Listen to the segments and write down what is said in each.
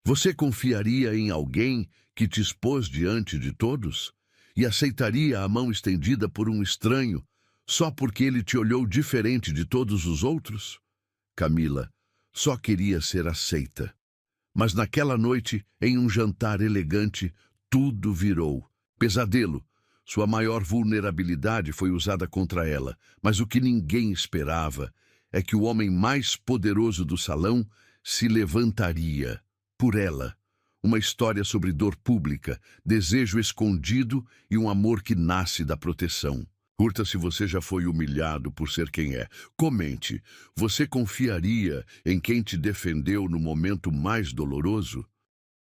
Você confiaria em alguém que te expôs diante de todos? E aceitaria a mão estendida por um estranho só porque ele te olhou diferente de todos os outros? Camila só queria ser aceita. Mas naquela noite, em um jantar elegante, tudo virou pesadelo. Sua maior vulnerabilidade foi usada contra ela, mas o que ninguém esperava é que o homem mais poderoso do salão se levantaria por ela. Uma história sobre dor pública, desejo escondido e um amor que nasce da proteção. Curta se você já foi humilhado por ser quem é. Comente, você confiaria em quem te defendeu no momento mais doloroso?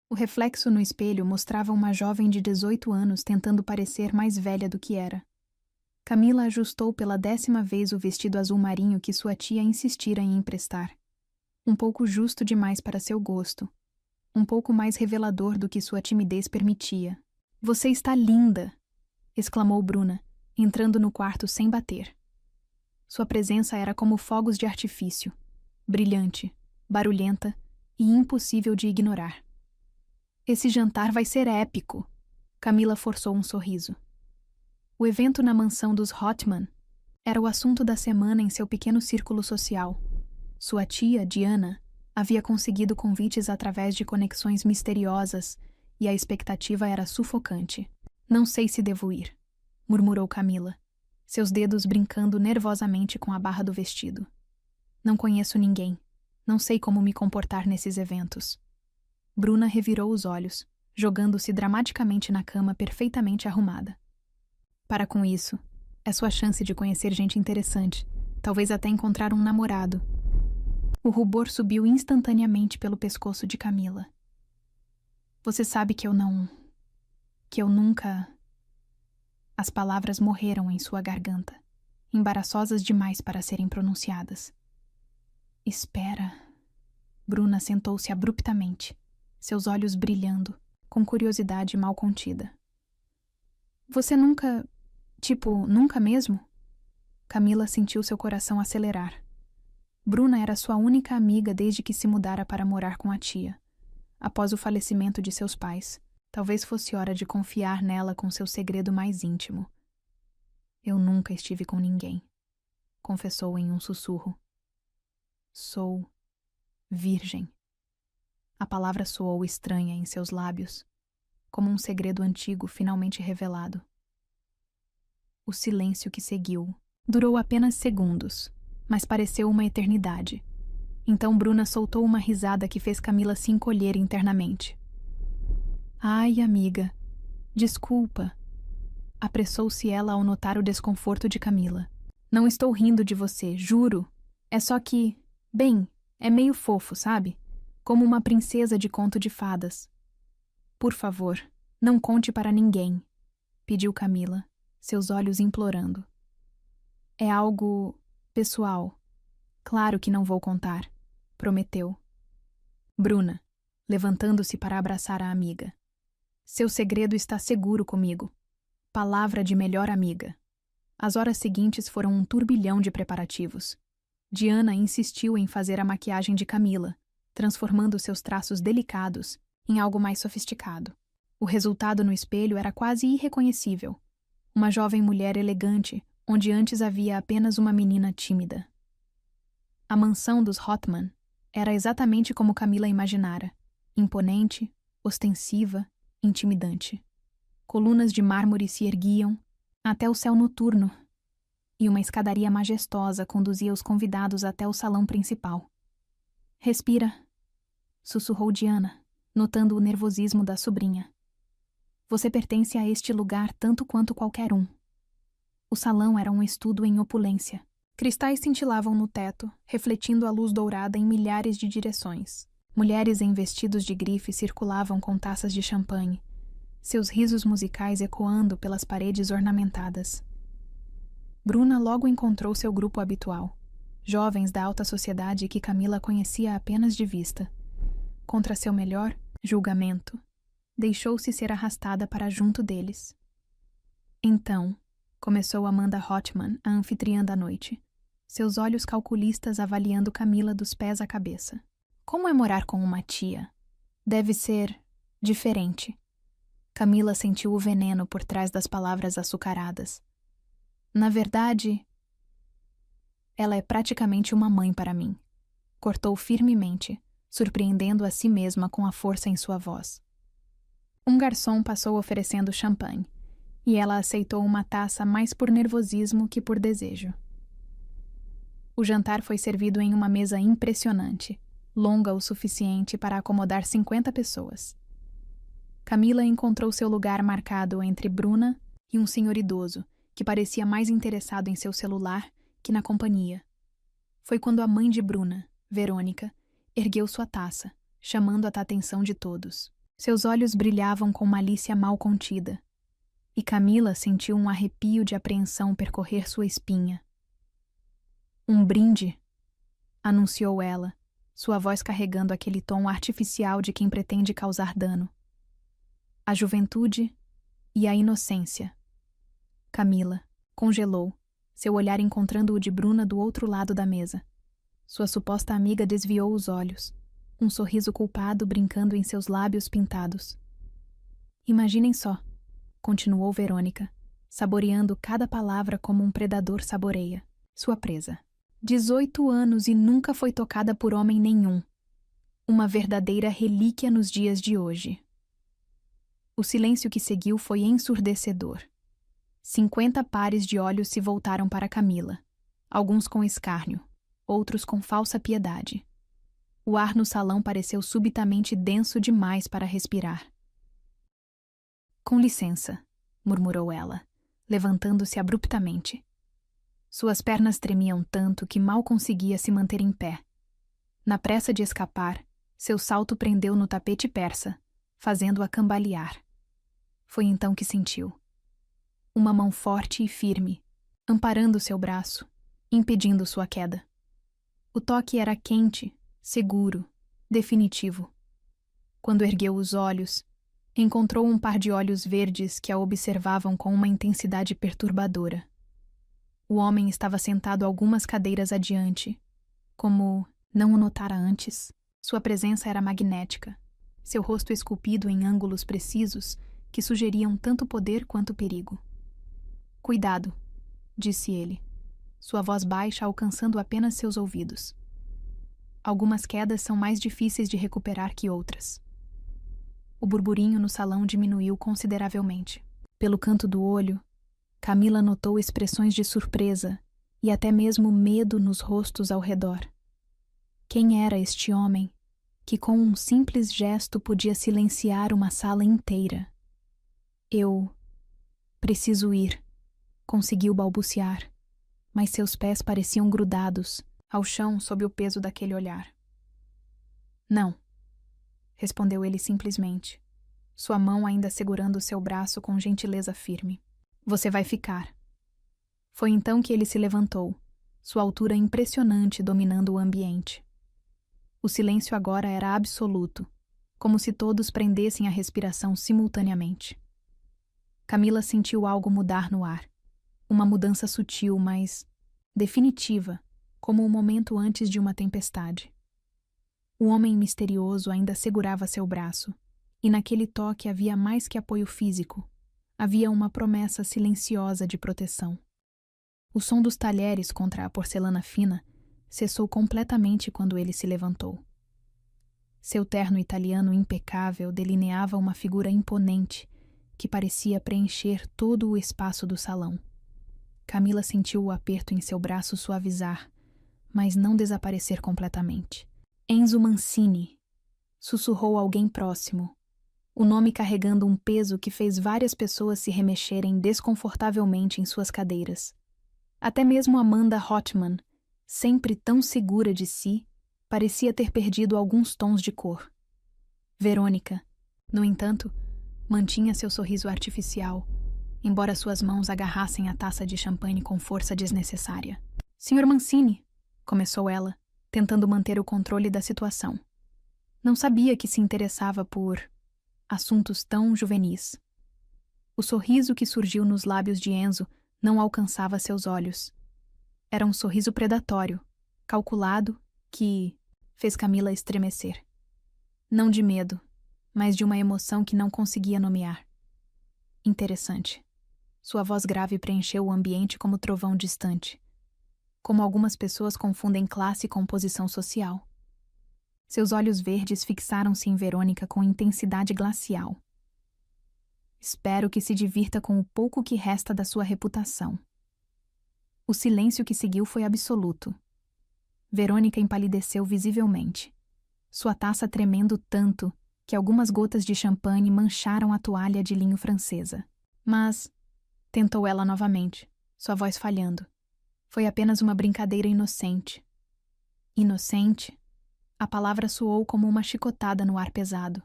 O reflexo no espelho mostrava uma jovem de 18 anos tentando parecer mais velha do que era. Camila ajustou pela 10ª vez o vestido azul marinho que sua tia insistira em emprestar. Um pouco justo demais para seu gosto. Um pouco mais revelador do que sua timidez permitia. "Você está linda!", exclamou Bruna, entrando no quarto sem bater. Sua presença era como fogos de artifício, brilhante, barulhenta e impossível de ignorar. "Esse jantar vai ser épico", Camila forçou um sorriso. O evento na mansão dos Hotman era o assunto da semana em seu pequeno círculo social. Sua tia, Diana, havia conseguido convites através de conexões misteriosas e a expectativa era sufocante. "Não sei se devo ir", murmurou Camila, seus dedos brincando nervosamente com a barra do vestido. "Não conheço ninguém. Não sei como me comportar nesses eventos." Bruna revirou os olhos, jogando-se dramaticamente na cama perfeitamente arrumada. "Para com isso. É sua chance de conhecer gente interessante, talvez até encontrar um namorado." O rubor subiu instantaneamente pelo pescoço de Camila. "Você sabe que eu nunca..." As palavras morreram em sua garganta, embaraçosas demais para serem pronunciadas. "Espera." Bruna sentou-se abruptamente, seus olhos brilhando, com curiosidade mal contida. "Você nunca... nunca mesmo?" Camila sentiu seu coração acelerar. Bruna era sua única amiga desde que se mudara para morar com a tia. Após o falecimento de seus pais, talvez fosse hora de confiar nela com seu segredo mais íntimo. "Eu nunca estive com ninguém", confessou em um sussurro. "Sou virgem." A palavra soou estranha em seus lábios, como um segredo antigo finalmente revelado. O silêncio que seguiu durou apenas segundos, mas pareceu uma eternidade. Então Bruna soltou uma risada que fez Camila se encolher internamente. "Ai, amiga, desculpa." Apressou-se ela ao notar o desconforto de Camila. "Não estou rindo de você, juro. É só que, bem, é meio fofo, sabe? Como uma princesa de conto de fadas." "Por favor, não conte para ninguém", pediu Camila, seus olhos implorando. "É algo pessoal. Claro que não vou contar", prometeu. Bruna, levantando-se para abraçar a amiga. "Seu segredo está seguro comigo. Palavra de melhor amiga." As horas seguintes foram um turbilhão de preparativos. Diana insistiu em fazer a maquiagem de Camila, transformando seus traços delicados em algo mais sofisticado. O resultado no espelho era quase irreconhecível. Uma jovem mulher elegante, onde antes havia apenas uma menina tímida. A mansão dos Hotman era exatamente como Camila imaginara, imponente, ostensiva, intimidante. Colunas de mármore se erguiam até o céu noturno, e uma escadaria majestosa conduzia os convidados até o salão principal. "Respira", sussurrou Diana, notando o nervosismo da sobrinha. "Você pertence a este lugar tanto quanto qualquer um." O salão era um estudo em opulência. Cristais cintilavam no teto, refletindo a luz dourada em milhares de direções. Mulheres em vestidos de grife circulavam com taças de champanhe, seus risos musicais ecoando pelas paredes ornamentadas. Bruna logo encontrou seu grupo habitual, jovens da alta sociedade que Camila conhecia apenas de vista. Contra seu melhor julgamento, deixou-se ser arrastada para junto deles. Então, começou Amanda Hotman, a anfitriã da noite, seus olhos calculistas avaliando Camila dos pés à cabeça. "Como é morar com uma tia?" Deve ser diferente. Camila sentiu o veneno por trás das palavras açucaradas. Na verdade, ela é praticamente uma mãe para mim. Cortou firmemente, surpreendendo a si mesma com a força em sua voz. Um garçom passou oferecendo champanhe, e ela aceitou uma taça mais por nervosismo que por desejo. O jantar foi servido em uma mesa impressionante, longa o suficiente para acomodar 50 pessoas. Camila encontrou seu lugar marcado entre Bruna e um senhor idoso, que parecia mais interessado em seu celular que na companhia. Foi quando a mãe de Bruna, Verônica, ergueu sua taça, chamando a atenção de todos. Seus olhos brilhavam com malícia mal contida, e Camila sentiu um arrepio de apreensão percorrer sua espinha. Um brinde, anunciou ela, sua voz carregando aquele tom artificial de quem pretende causar dano. A juventude e a inocência. Camila congelou, seu olhar encontrando o de Bruna do outro lado da mesa. Sua suposta amiga desviou os olhos, um sorriso culpado brincando em seus lábios pintados. Imaginem só, continuou Verônica, saboreando cada palavra como um predador saboreia, sua presa. 18 anos e nunca foi tocada por homem nenhum. Uma verdadeira relíquia nos dias de hoje. O silêncio que seguiu foi ensurdecedor. 50 pares de olhos se voltaram para Camila, alguns com escárnio, outros com falsa piedade. O ar no salão pareceu subitamente denso demais para respirar. Com licença, murmurou ela, levantando-se abruptamente. Suas pernas tremiam tanto que mal conseguia se manter em pé. Na pressa de escapar, seu salto prendeu no tapete persa, fazendo-a cambalear. Foi então que sentiu. Uma mão forte e firme, amparando seu braço, impedindo sua queda. O toque era quente, seguro, definitivo. Quando ergueu os olhos, encontrou um par de olhos verdes que a observavam com uma intensidade perturbadora. O homem estava sentado algumas cadeiras adiante. Como não o notara antes, sua presença era magnética, seu rosto esculpido em ângulos precisos que sugeriam tanto poder quanto perigo. Cuidado, disse ele, sua voz baixa alcançando apenas seus ouvidos. Algumas quedas são mais difíceis de recuperar que outras. O burburinho no salão diminuiu consideravelmente. Pelo canto do olho, Camila notou expressões de surpresa e até mesmo medo nos rostos ao redor. Quem era este homem que com um simples gesto podia silenciar uma sala inteira? Eu preciso ir, conseguiu balbuciar, mas seus pés pareciam grudados ao chão sob o peso daquele olhar. Não, respondeu ele simplesmente, sua mão ainda segurando seu braço com gentileza firme. Você vai ficar. Foi então que ele se levantou, sua altura impressionante dominando o ambiente. O silêncio agora era absoluto, como se todos prendessem a respiração simultaneamente. Camila sentiu algo mudar no ar. Uma mudança sutil, mas definitiva, como um momento antes de uma tempestade. O homem misterioso ainda segurava seu braço, e naquele toque havia mais que apoio físico. Havia uma promessa silenciosa de proteção. O som dos talheres contra a porcelana fina cessou completamente quando ele se levantou. Seu terno italiano impecável delineava uma figura imponente que parecia preencher todo o espaço do salão. Camila sentiu o aperto em seu braço suavizar, mas não desaparecer completamente. Enzo Mancini, sussurrou alguém próximo, o nome carregando um peso que fez várias pessoas se remexerem desconfortavelmente em suas cadeiras. Até mesmo Amanda Hotman, sempre tão segura de si, parecia ter perdido alguns tons de cor. Verônica, no entanto, mantinha seu sorriso artificial, embora suas mãos agarrassem a taça de champanhe com força desnecessária. Sr. Mancini, começou ela, tentando manter o controle da situação. Não sabia que se interessava por assuntos tão juvenis. O sorriso que surgiu nos lábios de Enzo não alcançava seus olhos. Era um sorriso predatório, calculado, que fez Camila estremecer. Não de medo, mas de uma emoção que não conseguia nomear. Interessante. Sua voz grave preencheu o ambiente como trovão distante. Como algumas pessoas confundem classe com posição social. Seus olhos verdes fixaram-se em Verônica com intensidade glacial. Espero que se divirta com o pouco que resta da sua reputação. O silêncio que seguiu foi absoluto. Verônica empalideceu visivelmente, sua taça tremendo tanto que algumas gotas de champanhe mancharam a toalha de linho francesa. Mas, tentou ela novamente, sua voz falhando. Foi apenas uma brincadeira inocente. Inocente? A palavra soou como uma chicotada no ar pesado.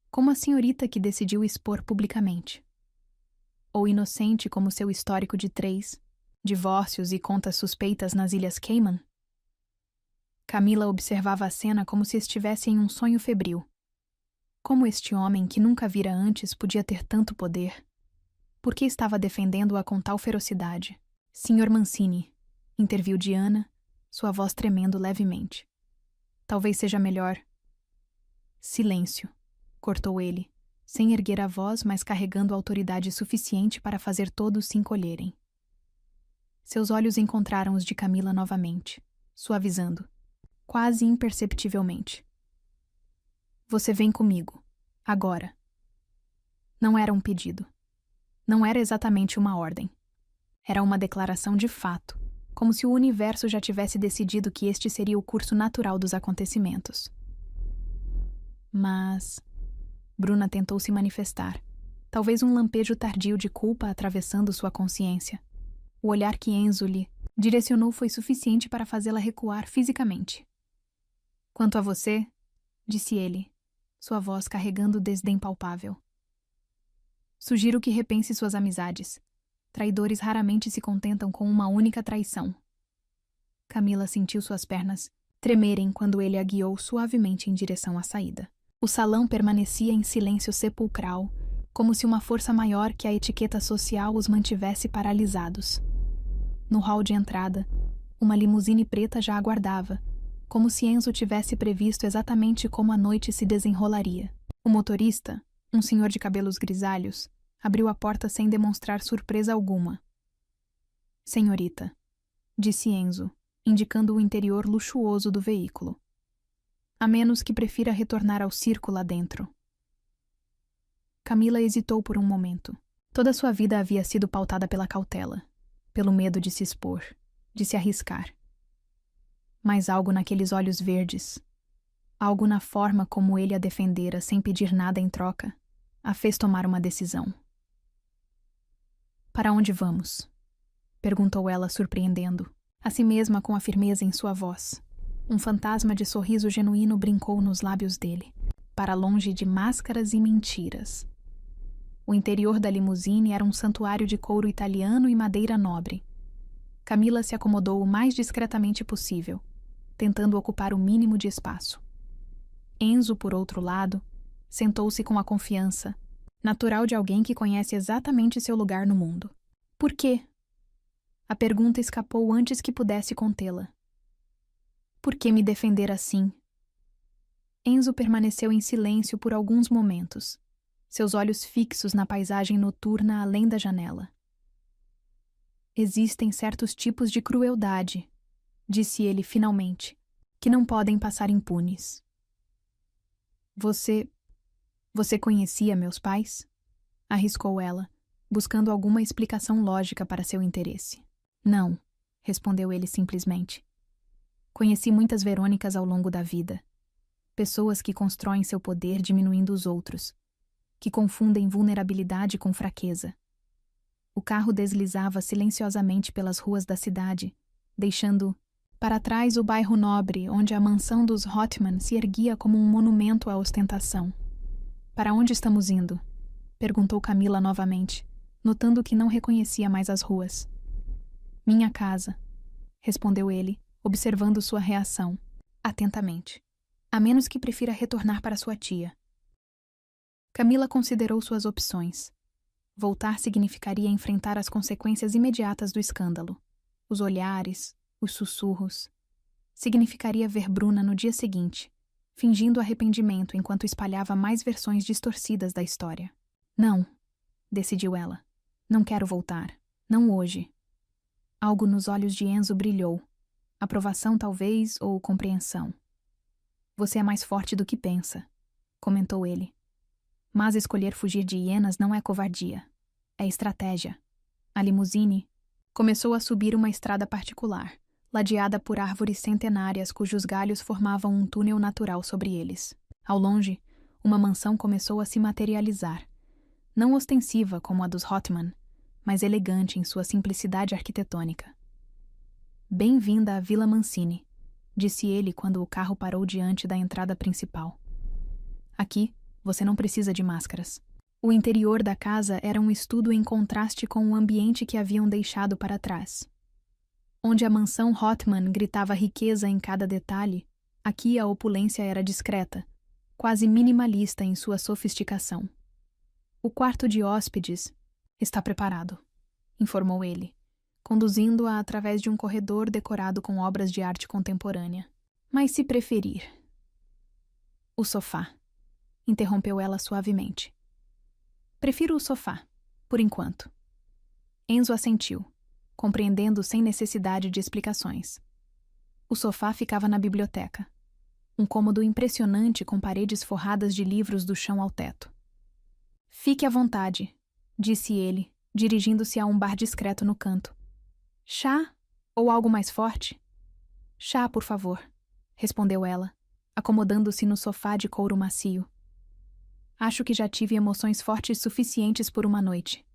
Como a senhorita que decidiu expor publicamente. Ou inocente como seu histórico de 3 divórcios e contas suspeitas nas Ilhas Cayman? Camila observava a cena como se estivesse em um sonho febril. Como este homem, que nunca vira antes, podia ter tanto poder? Por que estava defendendo-a com tal ferocidade? Sr. Mancini, interviu Diana, sua voz tremendo levemente. Talvez seja melhor. Silêncio, cortou ele, sem erguer a voz, mas carregando autoridade suficiente para fazer todos se encolherem. Seus olhos encontraram os de Camila novamente, suavizando, quase imperceptivelmente. Você vem comigo, agora. Não era um pedido. Não era exatamente uma ordem. Era uma declaração de fato, como se o universo já tivesse decidido que este seria o curso natural dos acontecimentos. Mas... Bruna tentou se manifestar, talvez um lampejo tardio de culpa atravessando sua consciência. O olhar que Enzo lhe direcionou foi suficiente para fazê-la recuar fisicamente. Quanto a você, disse ele, sua voz carregando desdém palpável. Sugiro que repense suas amizades. Traidores raramente se contentam com uma única traição. Camila sentiu suas pernas tremerem quando ele a guiou suavemente em direção à saída. O salão permanecia em silêncio sepulcral, como se uma força maior que a etiqueta social os mantivesse paralisados. No hall de entrada, uma limusine preta já aguardava, como se Enzo tivesse previsto exatamente como a noite se desenrolaria. O motorista, um senhor de cabelos grisalhos, abriu a porta sem demonstrar surpresa alguma. Senhorita, disse Enzo, indicando o interior luxuoso do veículo. A menos que prefira retornar ao circo lá dentro. Camila hesitou por um momento. Toda sua vida havia sido pautada pela cautela, pelo medo de se expor, de se arriscar. Mas algo naqueles olhos verdes, algo na forma como ele a defendera sem pedir nada em troca, a fez tomar uma decisão. Para onde vamos? Perguntou ela, surpreendendo, a si mesma com a firmeza em sua voz. Um fantasma de sorriso genuíno brincou nos lábios dele, para longe de máscaras e mentiras. O interior da limusine era um santuário de couro italiano e madeira nobre. Camila se acomodou o mais discretamente possível, tentando ocupar o mínimo de espaço. Enzo, por outro lado, sentou-se com a confiança natural de alguém que conhece exatamente seu lugar no mundo. Por quê? A pergunta escapou antes que pudesse contê-la. Por que me defender assim? Enzo permaneceu em silêncio por alguns momentos, seus olhos fixos na paisagem noturna além da janela. Existem certos tipos de crueldade, disse ele finalmente, que não podem passar impunes. Você conhecia meus pais? Arriscou ela, buscando alguma explicação lógica para seu interesse. Não, respondeu ele simplesmente. Conheci muitas Verônicas ao longo da vida. Pessoas que constroem seu poder diminuindo os outros, que confundem vulnerabilidade com fraqueza. O carro deslizava silenciosamente pelas ruas da cidade, deixando para trás o bairro nobre onde a mansão dos Rothman se erguia como um monumento à ostentação. Para onde estamos indo? Perguntou Camila novamente, notando que não reconhecia mais as ruas. Minha casa, respondeu ele, observando sua reação, atentamente. A menos que prefira retornar para sua tia. Camila considerou suas opções. Voltar significaria enfrentar as consequências imediatas do escândalo. Os olhares, os sussurros. Significaria ver Bruna no dia seguinte, fingindo arrependimento enquanto espalhava mais versões distorcidas da história. Não, decidiu ela. Não quero voltar. Não hoje. Algo nos olhos de Enzo brilhou. Aprovação, talvez, ou compreensão. Você é mais forte do que pensa, comentou ele. Mas escolher fugir de hienas não é covardia. É estratégia. A limusine começou a subir uma estrada particular, ladeada por árvores centenárias cujos galhos formavam um túnel natural sobre eles. Ao longe, uma mansão começou a se materializar. Não ostensiva como a dos Hotman, mas elegante em sua simplicidade arquitetônica. Bem-vinda à Vila Mancini, disse ele quando o carro parou diante da entrada principal. Aqui, você não precisa de máscaras. O interior da casa era um estudo em contraste com o ambiente que haviam deixado para trás. Onde a mansão Hotman gritava riqueza em cada detalhe, aqui a opulência era discreta, quase minimalista em sua sofisticação. O quarto de hóspedes está preparado, informou ele, conduzindo-a através de um corredor decorado com obras de arte contemporânea. Mas se preferir... O sofá, interrompeu ela suavemente. Prefiro o sofá, por enquanto. Enzo assentiu, compreendendo sem necessidade de explicações. O sofá ficava na biblioteca. Um cômodo impressionante com paredes forradas de livros do chão ao teto. Fique à vontade, disse ele, dirigindo-se a um bar discreto no canto. Chá ou algo mais forte? Chá, por favor, respondeu ela, acomodando-se no sofá de couro macio. Acho que já tive emoções fortes suficientes por uma noite.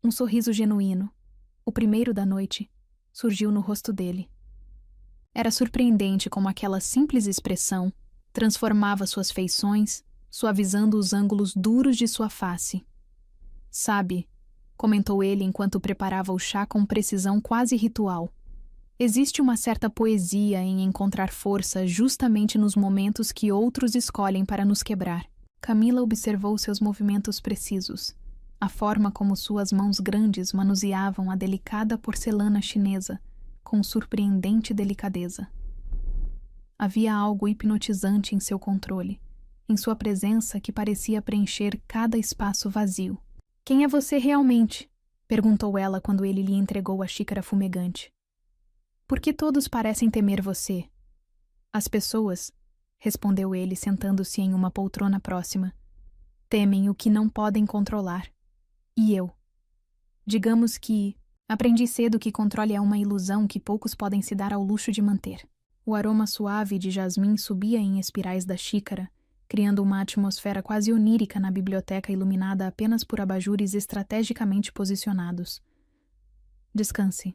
Um sorriso genuíno, o primeiro da noite, surgiu no rosto dele. Era surpreendente como aquela simples expressão transformava suas feições, suavizando os ângulos duros de sua face. Sabe, comentou ele enquanto preparava o chá com precisão quase ritual. Existe uma certa poesia em encontrar força justamente nos momentos que outros escolhem para nos quebrar. Camila observou seus movimentos precisos, a forma como suas mãos grandes manuseavam a delicada porcelana chinesa, com surpreendente delicadeza. Havia algo hipnotizante em seu controle, em sua presença que parecia preencher cada espaço vazio. — Quem é você realmente? Perguntou ela quando ele lhe entregou a xícara fumegante. — Por que todos parecem temer você? As pessoas, respondeu ele sentando-se em uma poltrona próxima, temem o que não podem controlar. E eu? Digamos que aprendi cedo que controle é uma ilusão que poucos podem se dar ao luxo de manter. O aroma suave de jasmim subia em espirais da xícara, criando uma atmosfera quase onírica na biblioteca iluminada apenas por abajures estrategicamente posicionados. Descanse,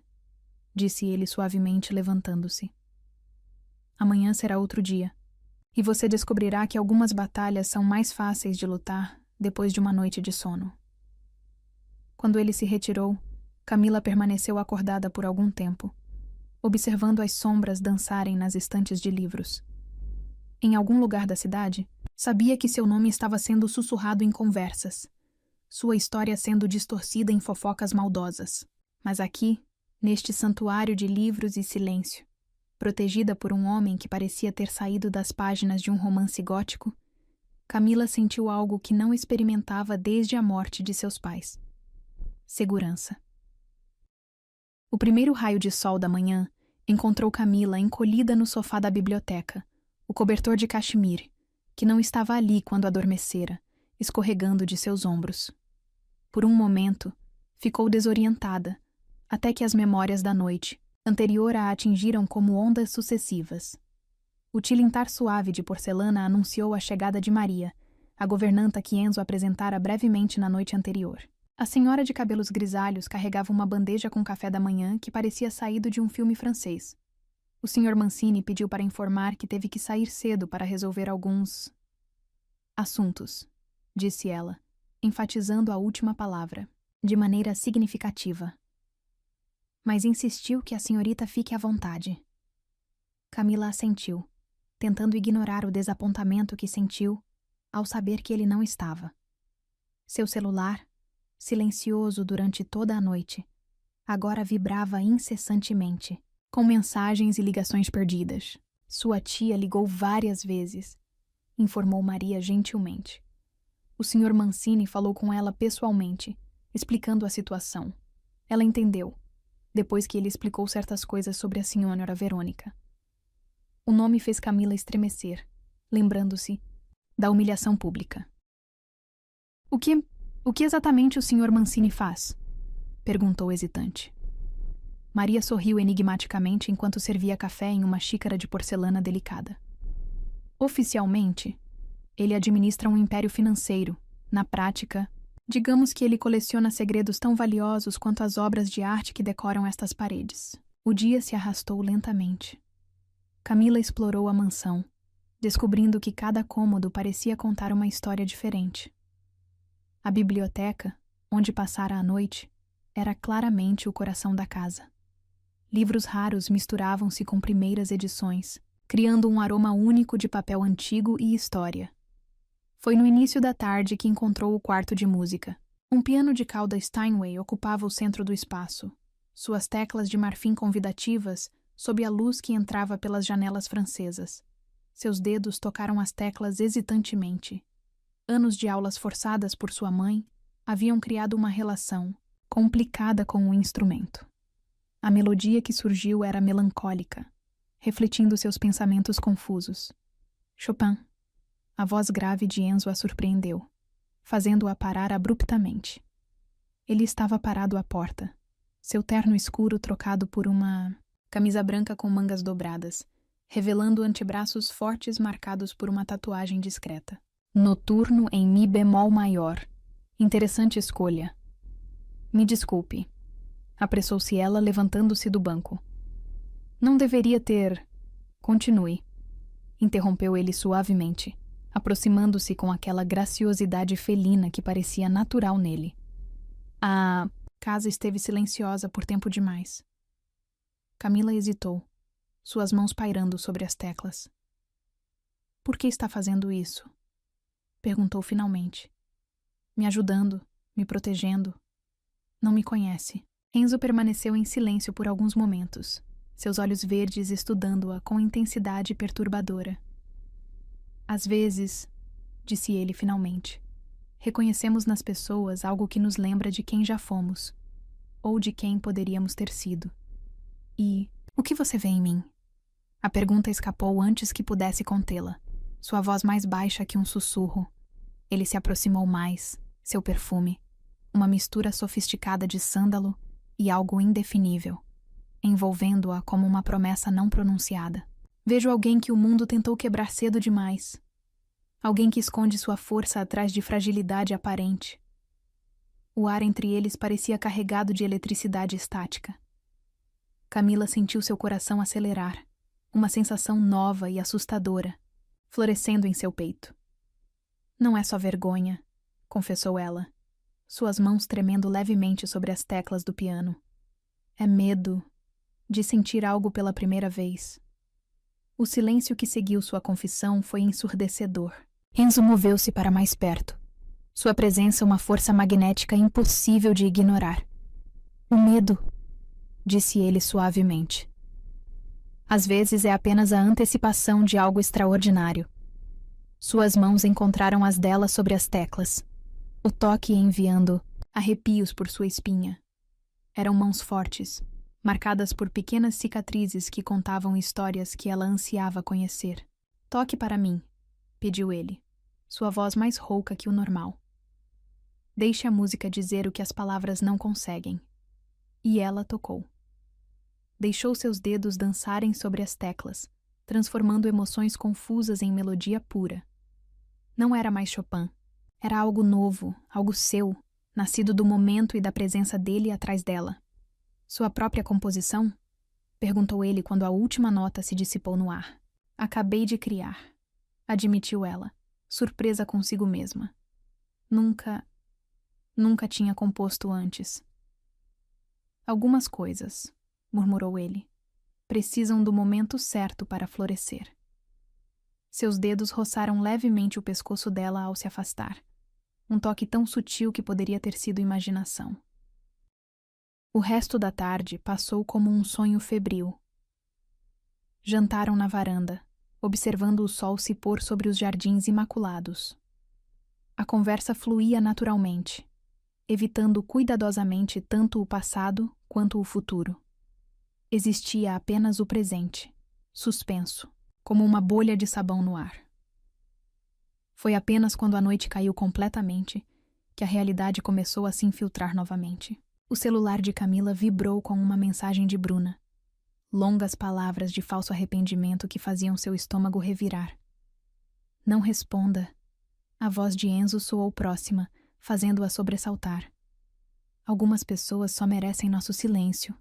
disse ele suavemente, levantando-se. Amanhã será outro dia, e você descobrirá que algumas batalhas são mais fáceis de lutar depois de uma noite de sono. Quando ele se retirou, Camila permaneceu acordada por algum tempo, observando as sombras dançarem nas estantes de livros. Em algum lugar da cidade, sabia que seu nome estava sendo sussurrado em conversas, sua história sendo distorcida em fofocas maldosas. Mas aqui, neste santuário de livros e silêncio, protegida por um homem que parecia ter saído das páginas de um romance gótico, Camila sentiu algo que não experimentava desde a morte de seus pais. Segurança. O primeiro raio de sol da manhã encontrou Camila encolhida no sofá da biblioteca, o cobertor de cachemir, que não estava ali quando adormecera, escorregando de seus ombros. Por um momento, ficou desorientada, até que as memórias da noite anterior a atingiram como ondas sucessivas. O tilintar suave de porcelana anunciou a chegada de Maria, a governanta que Enzo apresentara brevemente na noite anterior. A senhora de cabelos grisalhos carregava uma bandeja com café da manhã que parecia saído de um filme francês. O Sr. Mancini pediu para informar que teve que sair cedo para resolver alguns assuntos, disse ela, enfatizando a última palavra, de maneira significativa. Mas insistiu que a senhorita fique à vontade. Camila assentiu, tentando ignorar o desapontamento que sentiu ao saber que ele não estava. Seu celular, silencioso durante toda a noite, agora vibrava incessantemente, com mensagens e ligações perdidas. Sua tia ligou várias vezes, informou Maria gentilmente. O Sr. Mancini falou com ela pessoalmente, explicando a situação. Ela entendeu, depois que ele explicou certas coisas sobre a Sra. Verônica. O nome fez Camila estremecer, lembrando-se da humilhação pública. O que exatamente o Sr. Mancini faz? Perguntou hesitante. Maria sorriu enigmaticamente enquanto servia café em uma xícara de porcelana delicada. Oficialmente, ele administra um império financeiro. Na prática, digamos que ele coleciona segredos tão valiosos quanto as obras de arte que decoram estas paredes. O dia se arrastou lentamente. Camila explorou a mansão, descobrindo que cada cômodo parecia contar uma história diferente. A biblioteca, onde passara a noite, era claramente o coração da casa. Livros raros misturavam-se com primeiras edições, criando um aroma único de papel antigo e história. Foi no início da tarde que encontrou o quarto de música. Um piano de cauda Steinway ocupava o centro do espaço, suas teclas de marfim convidativas sob a luz que entrava pelas janelas francesas. Seus dedos tocaram as teclas hesitantemente. Anos de aulas forçadas por sua mãe haviam criado uma relação complicada com o instrumento. A melodia que surgiu era melancólica, refletindo seus pensamentos confusos. Chopin. A voz grave de Enzo a surpreendeu, fazendo-a parar abruptamente. Ele estava parado à porta, seu terno escuro trocado por uma camisa branca com mangas dobradas, revelando antebraços fortes marcados por uma tatuagem discreta. Noturno em mi bemol maior. Interessante escolha. Me desculpe. Apressou-se ela, levantando-se do banco. Não deveria ter... Continue. Interrompeu ele suavemente, aproximando-se com aquela graciosidade felina que parecia natural nele. A casa esteve silenciosa por tempo demais. Camila hesitou, suas mãos pairando sobre as teclas. Por que está fazendo isso? Perguntou finalmente. Me ajudando, me protegendo. Não me conhece. Enzo permaneceu em silêncio por alguns momentos, seus olhos verdes estudando-a com intensidade perturbadora. Às vezes, disse ele finalmente, reconhecemos nas pessoas algo que nos lembra de quem já fomos, ou de quem poderíamos ter sido. E o que você vê em mim? A pergunta escapou antes que pudesse contê-la, sua voz mais baixa que um sussurro. Ele se aproximou mais, seu perfume, uma mistura sofisticada de sândalo e algo indefinível, envolvendo-a como uma promessa não pronunciada. Vejo alguém que o mundo tentou quebrar cedo demais. Alguém que esconde sua força atrás de fragilidade aparente. O ar entre eles parecia carregado de eletricidade estática. Camila sentiu seu coração acelerar, uma sensação nova e assustadora, florescendo em seu peito. Não é só vergonha, confessou ela, suas mãos tremendo levemente sobre as teclas do piano. É medo de sentir algo pela primeira vez. O silêncio que seguiu sua confissão foi ensurdecedor. Enzo moveu-se para mais perto. Sua presença uma força magnética impossível de ignorar. O medo, disse ele suavemente. Às vezes é apenas a antecipação de algo extraordinário. Suas mãos encontraram as dela sobre as teclas, o toque enviando arrepios por sua espinha. Eram mãos fortes, marcadas por pequenas cicatrizes que contavam histórias que ela ansiava conhecer. Toque para mim, pediu ele, sua voz mais rouca que o normal. Deixe a música dizer o que as palavras não conseguem. E ela tocou. Deixou seus dedos dançarem sobre as teclas, transformando emoções confusas em melodia pura. Não era mais Chopin. Era algo novo, algo seu, nascido do momento e da presença dele atrás dela. Sua própria composição? Perguntou ele quando a última nota se dissipou no ar. Acabei de criar, admitiu ela, surpresa consigo mesma. Nunca tinha composto antes. Algumas coisas, murmurou ele, precisam do momento certo para florescer. Seus dedos roçaram levemente o pescoço dela ao se afastar. Um toque tão sutil que poderia ter sido imaginação. O resto da tarde passou como um sonho febril. Jantaram na varanda, observando o sol se pôr sobre os jardins imaculados. A conversa fluía naturalmente, evitando cuidadosamente tanto o passado quanto o futuro. Existia apenas o presente, suspenso, como uma bolha de sabão no ar. Foi apenas quando a noite caiu completamente que a realidade começou a se infiltrar novamente. O celular de Camila vibrou com uma mensagem de Bruna. Longas palavras de falso arrependimento que faziam seu estômago revirar. Não responda. A voz de Enzo soou próxima, fazendo-a sobressaltar. Algumas pessoas só merecem nosso silêncio.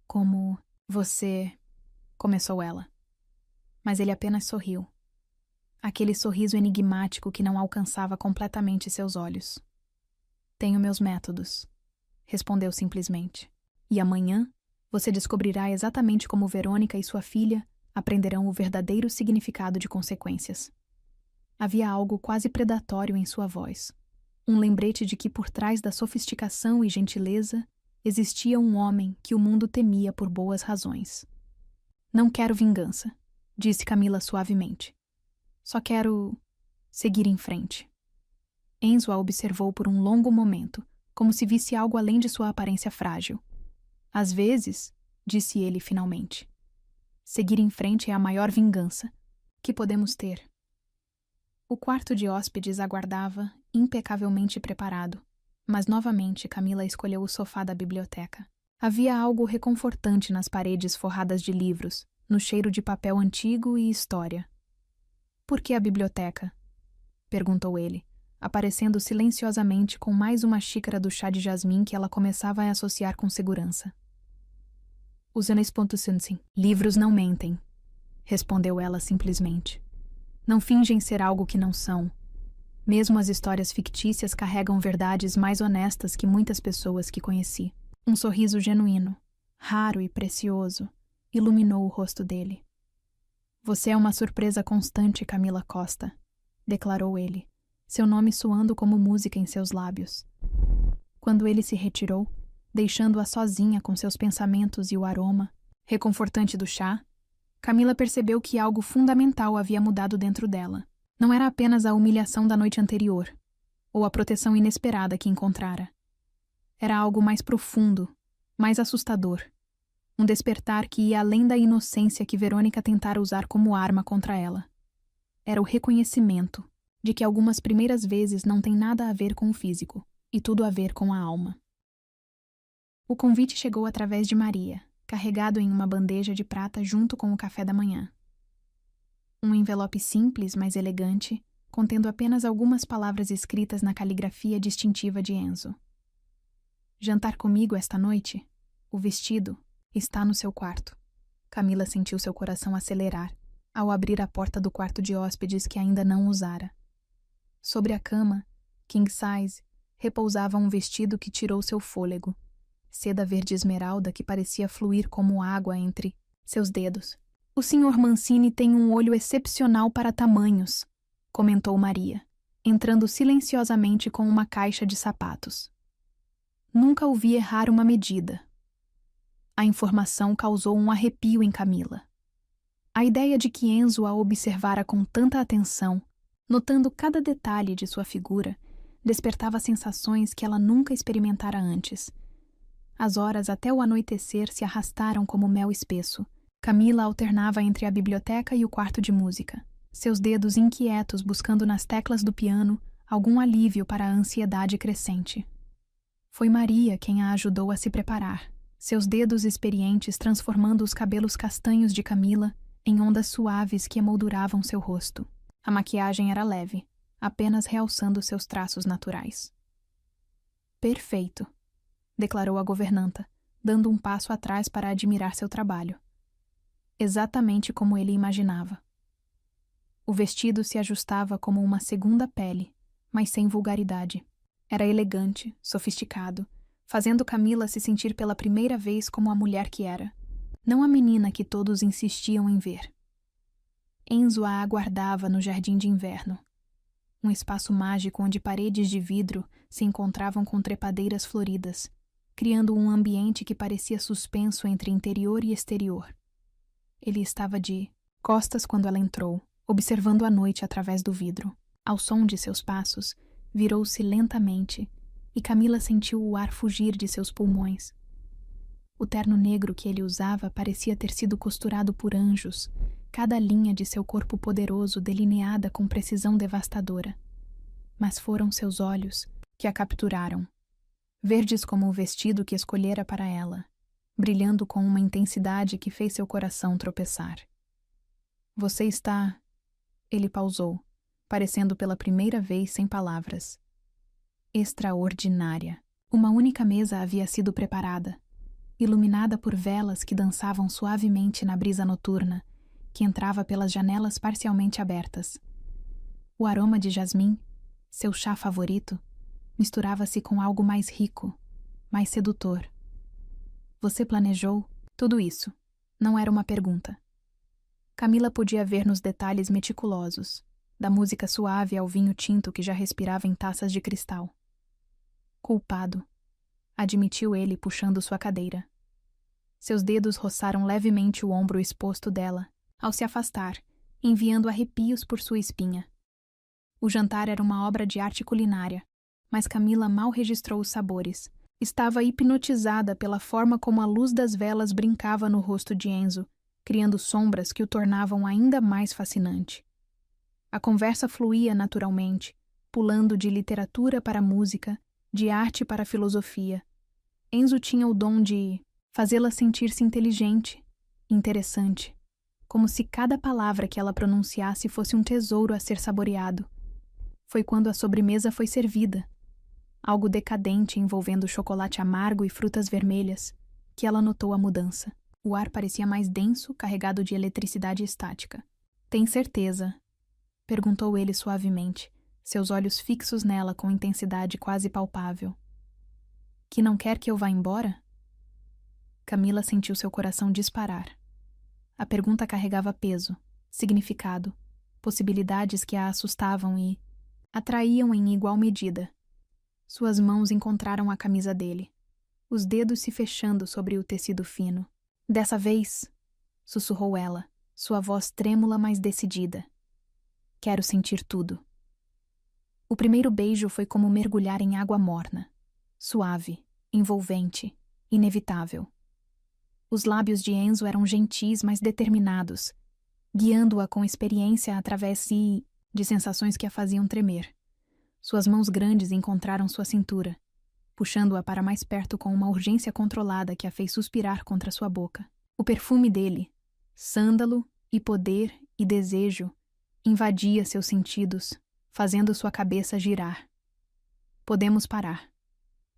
Como você... começou ela. Mas ele apenas sorriu. Aquele sorriso enigmático que não alcançava completamente seus olhos. Tenho meus métodos, respondeu simplesmente. E amanhã você descobrirá exatamente como Verônica e sua filha aprenderão o verdadeiro significado de consequências. Havia algo quase predatório em sua voz. Um lembrete de que por trás da sofisticação e gentileza existia um homem que o mundo temia por boas razões. Não quero vingança, disse Camila suavemente. Só quero seguir em frente. Enzo a observou por um longo momento, como se visse algo além de sua aparência frágil. Às vezes, disse ele finalmente, seguir em frente é a maior vingança que podemos ter. O quarto de hóspedes aguardava, impecavelmente preparado, mas novamente Camila escolheu o sofá da biblioteca. Havia algo reconfortante nas paredes forradas de livros, no cheiro de papel antigo e história. Por que a biblioteca? Perguntou ele, aparecendo silenciosamente com mais uma xícara do chá de jasmim que ela começava a associar com segurança. Livros não mentem, respondeu ela simplesmente. Não fingem ser algo que não são. Mesmo as histórias fictícias carregam verdades mais honestas que muitas pessoas que conheci. Um sorriso genuíno, raro e precioso, iluminou o rosto dele. Você é uma surpresa constante, Camila Costa, declarou ele, seu nome soando como música em seus lábios. Quando ele se retirou, deixando-a sozinha com seus pensamentos e o aroma reconfortante do chá, Camila percebeu que algo fundamental havia mudado dentro dela. Não era apenas a humilhação da noite anterior, ou a proteção inesperada que encontrara. Era algo mais profundo, mais assustador. Um despertar que ia além da inocência que Verônica tentara usar como arma contra ela. Era o reconhecimento de que algumas primeiras vezes não tem nada a ver com o físico, e tudo a ver com a alma. O convite chegou através de Maria, carregado em uma bandeja de prata junto com o café da manhã. Um envelope simples, mas elegante, contendo apenas algumas palavras escritas na caligrafia distintiva de Enzo. Jantar comigo esta noite? O vestido está no seu quarto. Camila sentiu seu coração acelerar ao abrir a porta do quarto de hóspedes que ainda não usara. Sobre a cama, king size, repousava um vestido que tirou seu fôlego, seda verde esmeralda que parecia fluir como água entre seus dedos. O Sr. Mancini tem um olho excepcional para tamanhos, comentou Maria, entrando silenciosamente com uma caixa de sapatos. Nunca o vi errar uma medida. A informação causou um arrepio em Camila. A ideia de que Enzo a observara com tanta atenção, notando cada detalhe de sua figura, despertava sensações que ela nunca experimentara antes. As horas até o anoitecer se arrastaram como mel espesso. Camila alternava entre a biblioteca e o quarto de música, seus dedos inquietos buscando nas teclas do piano algum alívio para a ansiedade crescente. Foi Maria quem a ajudou a se preparar, seus dedos experientes transformando os cabelos castanhos de Camila em ondas suaves que emolduravam seu rosto. A maquiagem era leve, apenas realçando seus traços naturais. Perfeito, declarou a governanta, dando um passo atrás para admirar seu trabalho. Exatamente como ele imaginava. O vestido se ajustava como uma segunda pele, mas sem vulgaridade. Era elegante, sofisticado, fazendo Camila se sentir pela primeira vez como a mulher que era, não a menina que todos insistiam em ver. Enzo a aguardava no jardim de inverno, um espaço mágico onde paredes de vidro se encontravam com trepadeiras floridas, criando um ambiente que parecia suspenso entre interior e exterior. Ele estava de costas quando ela entrou, observando a noite através do vidro. Ao som de seus passos, virou-se lentamente e Camila sentiu o ar fugir de seus pulmões. O terno negro que ele usava parecia ter sido costurado por anjos, cada linha de seu corpo poderoso delineada com precisão devastadora. Mas foram seus olhos que a capturaram, verdes como o vestido que escolhera para ela, brilhando com uma intensidade que fez seu coração tropeçar. Você está... Ele pausou, parecendo pela primeira vez sem palavras. Extraordinária. Uma única mesa havia sido preparada, iluminada por velas que dançavam suavemente na brisa noturna, que entrava pelas janelas parcialmente abertas. O aroma de jasmim, seu chá favorito, misturava-se com algo mais rico, mais sedutor. Você planejou tudo isso? Não era uma pergunta. Camila podia ver nos detalhes meticulosos, da música suave ao vinho tinto que já respirava em taças de cristal. Culpado, admitiu ele puxando sua cadeira. Seus dedos roçaram levemente o ombro exposto dela, ao se afastar, enviando arrepios por sua espinha. O jantar era uma obra de arte culinária, mas Camila mal registrou os sabores. Estava hipnotizada pela forma como a luz das velas brincava no rosto de Enzo, criando sombras que o tornavam ainda mais fascinante. A conversa fluía naturalmente, pulando de literatura para música, de arte para filosofia. Enzo tinha o dom de fazê-la sentir-se inteligente, interessante, como se cada palavra que ela pronunciasse fosse um tesouro a ser saboreado. Foi quando a sobremesa foi servida, algo decadente envolvendo chocolate amargo e frutas vermelhas, que ela notou a mudança. O ar parecia mais denso, carregado de eletricidade estática. Tem certeza? Perguntou ele suavemente, seus olhos fixos nela com intensidade quase palpável. Que não quer que eu vá embora? Camila sentiu seu coração disparar. A pergunta carregava peso, significado, possibilidades que a assustavam e atraíam em igual medida. Suas mãos encontraram a camisa dele, os dedos se fechando sobre o tecido fino. Dessa vez, sussurrou ela, sua voz trêmula mas decidida. Quero sentir tudo. O primeiro beijo foi como mergulhar em água morna, suave, envolvente, inevitável. Os lábios de Enzo eram gentis, mas determinados, guiando-a com experiência através de sensações que a faziam tremer. Suas mãos grandes encontraram sua cintura, puxando-a para mais perto com uma urgência controlada que a fez suspirar contra sua boca. O perfume dele, sândalo e poder e desejo, invadia seus sentidos, fazendo sua cabeça girar. Podemos parar,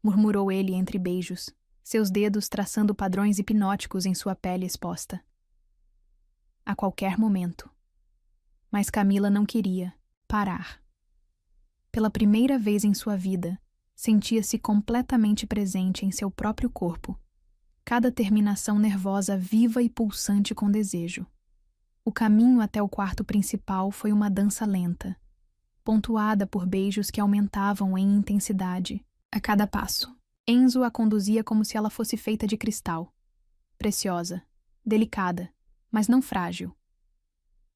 murmurou ele entre beijos, seus dedos traçando padrões hipnóticos em sua pele exposta. A qualquer momento. Mas Camila não queria parar. Pela primeira vez em sua vida, sentia-se completamente presente em seu próprio corpo, cada terminação nervosa viva e pulsante com desejo. O caminho até o quarto principal foi uma dança lenta, pontuada por beijos que aumentavam em intensidade a cada passo. Enzo a conduzia como se ela fosse feita de cristal, preciosa, delicada, mas não frágil.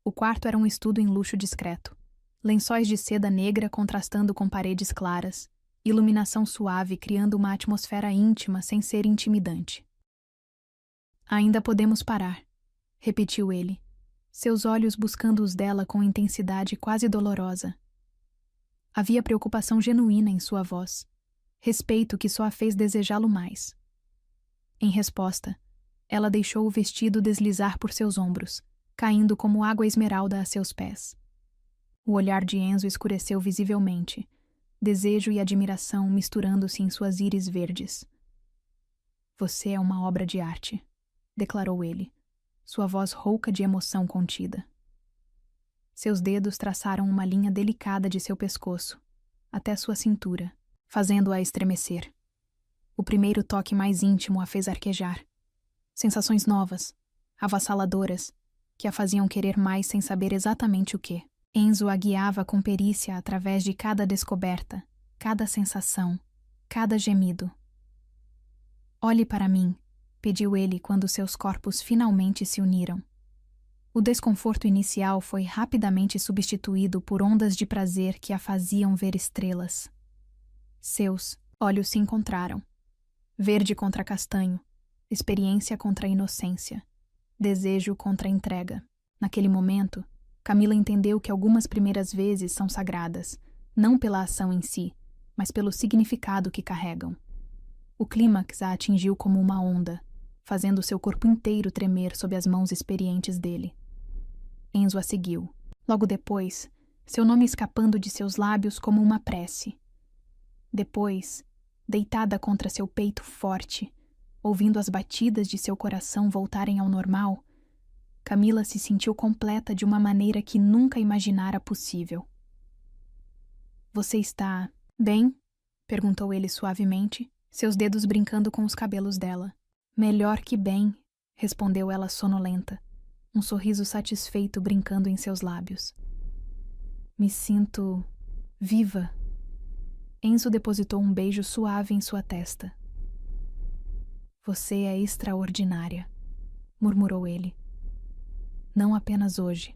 O quarto era um estudo em luxo discreto, lençóis de seda negra contrastando com paredes claras, iluminação suave criando uma atmosfera íntima sem ser intimidante. Ainda podemos parar, repetiu ele, seus olhos buscando os dela com intensidade quase dolorosa. Havia preocupação genuína em sua voz, respeito que só a fez desejá-lo mais. Em resposta, ela deixou o vestido deslizar por seus ombros, caindo como água esmeralda a seus pés. O olhar de Enzo escureceu visivelmente, desejo e admiração misturando-se em suas íris verdes. Você é uma obra de arte, declarou ele, sua voz rouca de emoção contida. Seus dedos traçaram uma linha delicada de seu pescoço, até sua cintura, fazendo-a estremecer. O primeiro toque mais íntimo a fez arquejar. Sensações novas, avassaladoras, que a faziam querer mais sem saber exatamente o que. Enzo a guiava com perícia através de cada descoberta, cada sensação, cada gemido. Olhe para mim, pediu ele quando seus corpos finalmente se uniram. O desconforto inicial foi rapidamente substituído por ondas de prazer que a faziam ver estrelas. Seus olhos se encontraram. Verde contra castanho, experiência contra inocência, desejo contra entrega. Naquele momento, Camila entendeu que algumas primeiras vezes são sagradas, não pela ação em si, mas pelo significado que carregam. O clímax a atingiu como uma onda, fazendo seu corpo inteiro tremer sob as mãos experientes dele. Enzo a seguiu. Logo depois, seu nome escapando de seus lábios como uma prece. Depois, deitada contra seu peito forte, ouvindo as batidas de seu coração voltarem ao normal, Camila se sentiu completa de uma maneira que nunca imaginara possível. "Você está bem?" perguntou ele suavemente, seus dedos brincando com os cabelos dela. "Melhor que bem", respondeu ela sonolenta, um sorriso satisfeito brincando em seus lábios. "Me sinto viva." Enzo depositou um beijo suave em sua testa. "Você é extraordinária", murmurou ele. "Não apenas hoje,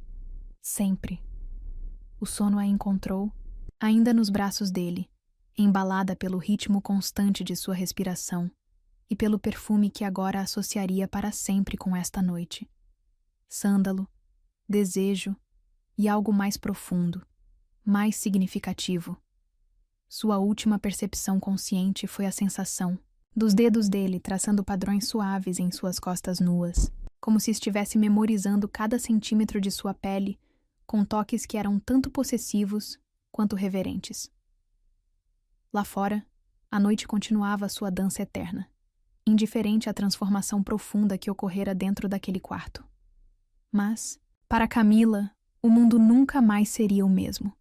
sempre." O sono a encontrou, ainda nos braços dele, embalada pelo ritmo constante de sua respiração e pelo perfume que agora associaria para sempre com esta noite. Sândalo, desejo e algo mais profundo, mais significativo. Sua última percepção consciente foi a sensação dos dedos dele traçando padrões suaves em suas costas nuas, como se estivesse memorizando cada centímetro de sua pele, com toques que eram tanto possessivos quanto reverentes. Lá fora, a noite continuava sua dança eterna, indiferente à transformação profunda que ocorrera dentro daquele quarto. Mas, para Camila, o mundo nunca mais seria o mesmo.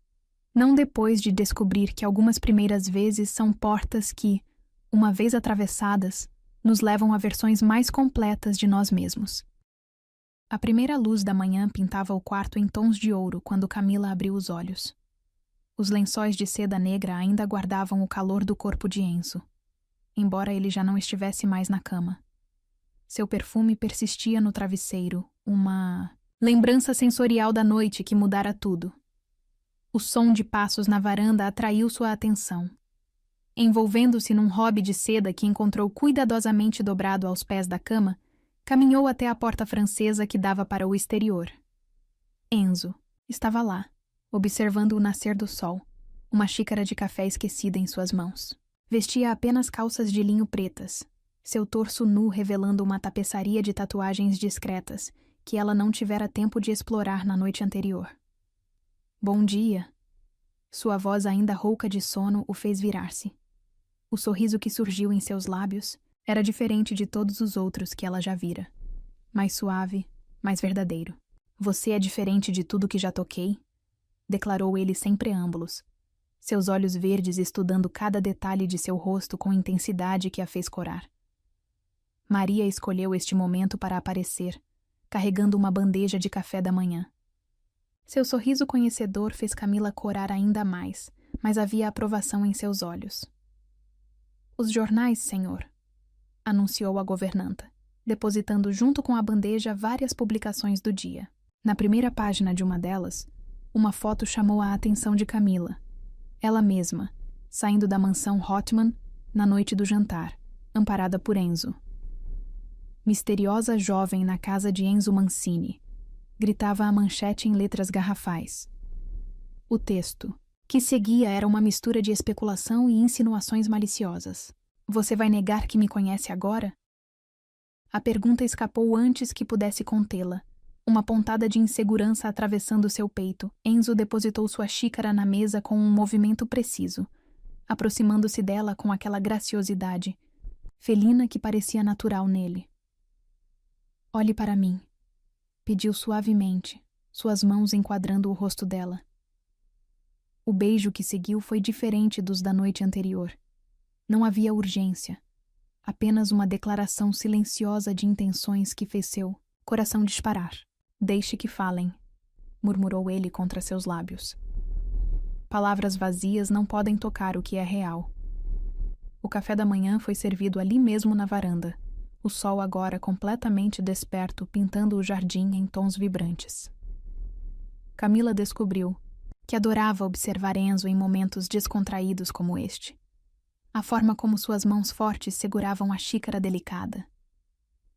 Não depois de descobrir que algumas primeiras vezes são portas que, uma vez atravessadas, nos levam a versões mais completas de nós mesmos. A primeira luz da manhã pintava o quarto em tons de ouro quando Camila abriu os olhos. Os lençóis de seda negra ainda guardavam o calor do corpo de Enzo, embora ele já não estivesse mais na cama. Seu perfume persistia no travesseiro, uma lembrança sensorial da noite que mudara tudo. O som de passos na varanda atraiu sua atenção. Envolvendo-se num robe de seda que encontrou cuidadosamente dobrado aos pés da cama, caminhou até a porta francesa que dava para o exterior. Enzo estava lá, observando o nascer do sol, uma xícara de café esquecida em suas mãos. Vestia apenas calças de linho pretas, seu torso nu revelando uma tapeçaria de tatuagens discretas que ela não tivera tempo de explorar na noite anterior. "Bom dia." Sua voz ainda rouca de sono o fez virar-se. O sorriso que surgiu em seus lábios era diferente de todos os outros que ela já vira. Mais suave, mais verdadeiro. "Você é diferente de tudo que já toquei", declarou ele sem preâmbulos, seus olhos verdes estudando cada detalhe de seu rosto com intensidade que a fez corar. Maria escolheu este momento para aparecer, carregando uma bandeja de café da manhã. Seu sorriso conhecedor fez Camila corar ainda mais, mas havia aprovação em seus olhos. "Os jornais, senhor", anunciou a governanta, depositando junto com a bandeja várias publicações do dia. Na primeira página de uma delas, uma foto chamou a atenção de Camila. Ela mesma, saindo da mansão Hotman na noite do jantar, amparada por Enzo. "Misteriosa jovem na casa de Enzo Mancini", gritava a manchete em letras garrafais. O texto, que seguia, era uma mistura de especulação e insinuações maliciosas. "Você vai negar que me conhece agora?" A pergunta escapou antes que pudesse contê-la. Uma pontada de insegurança atravessando seu peito, Enzo depositou sua xícara na mesa com um movimento preciso, aproximando-se dela com aquela graciosidade, felina que parecia natural nele. "Olhe para mim", pediu suavemente, suas mãos enquadrando o rosto dela. O beijo que seguiu foi diferente dos da noite anterior. Não havia urgência, apenas uma declaração silenciosa de intenções que fez seu coração disparar. "Deixe que falem", murmurou ele contra seus lábios. Palavras vazias não podem tocar o que é real. O café da manhã foi servido ali mesmo na varanda, o sol agora completamente desperto pintando o jardim em tons vibrantes. Camila descobriu que adorava observar Enzo em momentos descontraídos como este. A forma como suas mãos fortes seguravam a xícara delicada.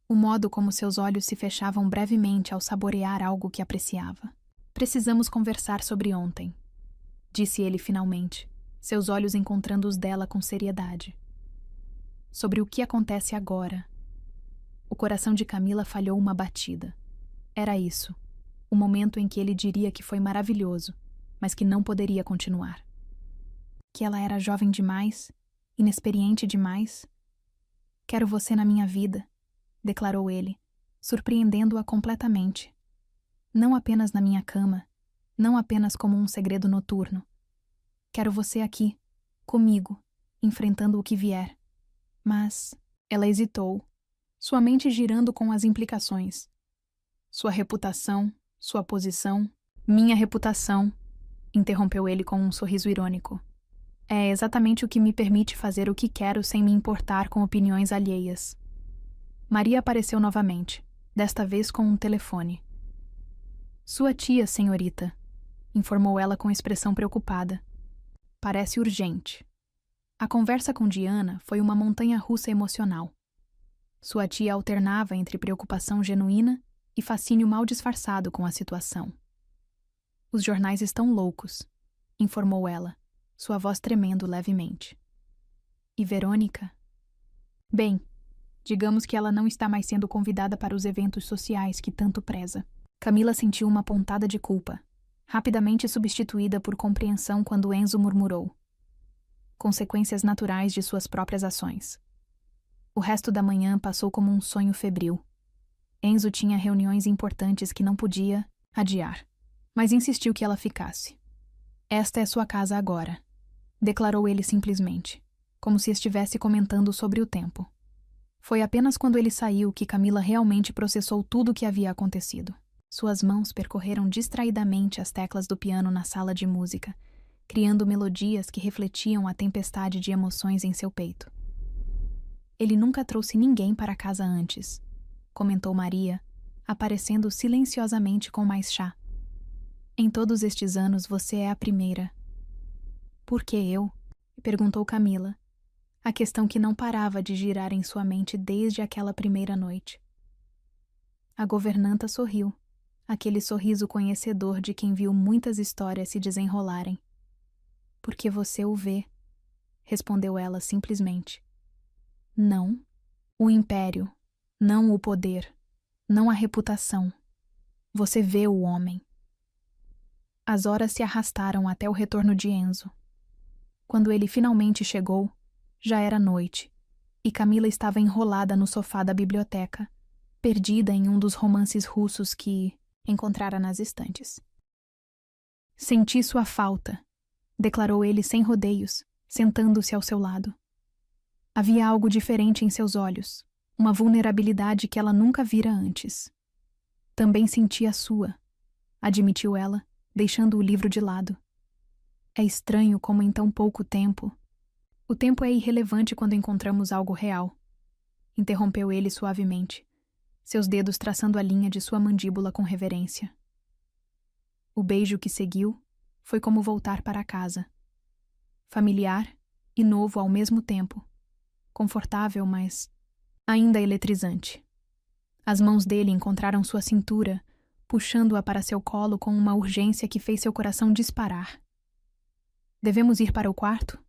O modo como seus olhos se fechavam brevemente ao saborear algo que apreciava. Precisamos conversar sobre ontem, disse ele finalmente, seus olhos encontrando os dela com seriedade. Sobre o que acontece agora. O coração de Camila falhou uma batida. Era isso, o momento em que ele diria que foi maravilhoso, mas que não poderia continuar. Que ela era jovem demais, inexperiente demais. Quero você na minha vida, declarou ele, surpreendendo-a completamente. Não apenas na minha cama, não apenas como um segredo noturno. Quero você aqui, comigo, enfrentando o que vier. Mas ela hesitou, sua mente girando com as implicações. Sua reputação, sua posição, minha reputação, interrompeu ele com um sorriso irônico. É exatamente o que me permite fazer o que quero sem me importar com opiniões alheias. Maria apareceu novamente, desta vez com um telefone. Sua tia, senhorita, informou ela com expressão preocupada. Parece urgente. A conversa com Diana foi uma montanha-russa emocional. Sua tia alternava entre preocupação genuína e fascínio mal disfarçado com a situação. Os jornais estão loucos, informou ela, sua voz tremendo levemente. E Verônica? Bem, digamos que ela não está mais sendo convidada para os eventos sociais que tanto preza. Camila sentiu uma pontada de culpa, rapidamente substituída por compreensão quando Enzo murmurou. Consequências naturais de suas próprias ações. O resto da manhã passou como um sonho febril. Enzo tinha reuniões importantes que não podia adiar, mas insistiu que ela ficasse. Esta é sua casa agora, declarou ele simplesmente, como se estivesse comentando sobre o tempo. Foi apenas quando ele saiu que Camila realmente processou tudo o que havia acontecido. Suas mãos percorreram distraidamente as teclas do piano na sala de música, criando melodias que refletiam a tempestade de emoções em seu peito. Ele nunca trouxe ninguém para casa antes, comentou Maria, aparecendo silenciosamente com mais chá. Em todos estes anos você é a primeira. Por que eu? Perguntou Camila, a questão que não parava de girar em sua mente desde aquela primeira noite. A governanta sorriu, aquele sorriso conhecedor de quem viu muitas histórias se desenrolarem. Porque você o vê, respondeu ela simplesmente. Não, o império, não o poder, não a reputação. Você vê o homem. As horas se arrastaram até o retorno de Enzo. Quando ele finalmente chegou, já era noite, e Camila estava enrolada no sofá da biblioteca, perdida em um dos romances russos que encontrara nas estantes. Senti sua falta, declarou ele sem rodeios, sentando-se ao seu lado. Havia algo diferente em seus olhos, uma vulnerabilidade que ela nunca vira antes. Também senti a sua, admitiu ela, deixando o livro de lado. É estranho como em tão pouco tempo. O tempo é irrelevante quando encontramos algo real, interrompeu ele suavemente, seus dedos traçando a linha de sua mandíbula com reverência. O beijo que seguiu foi como voltar para casa. Familiar e novo ao mesmo tempo. Confortável, mas ainda eletrizante. As mãos dele encontraram sua cintura, puxando-a para seu colo com uma urgência que fez seu coração disparar. Devemos ir para o quarto?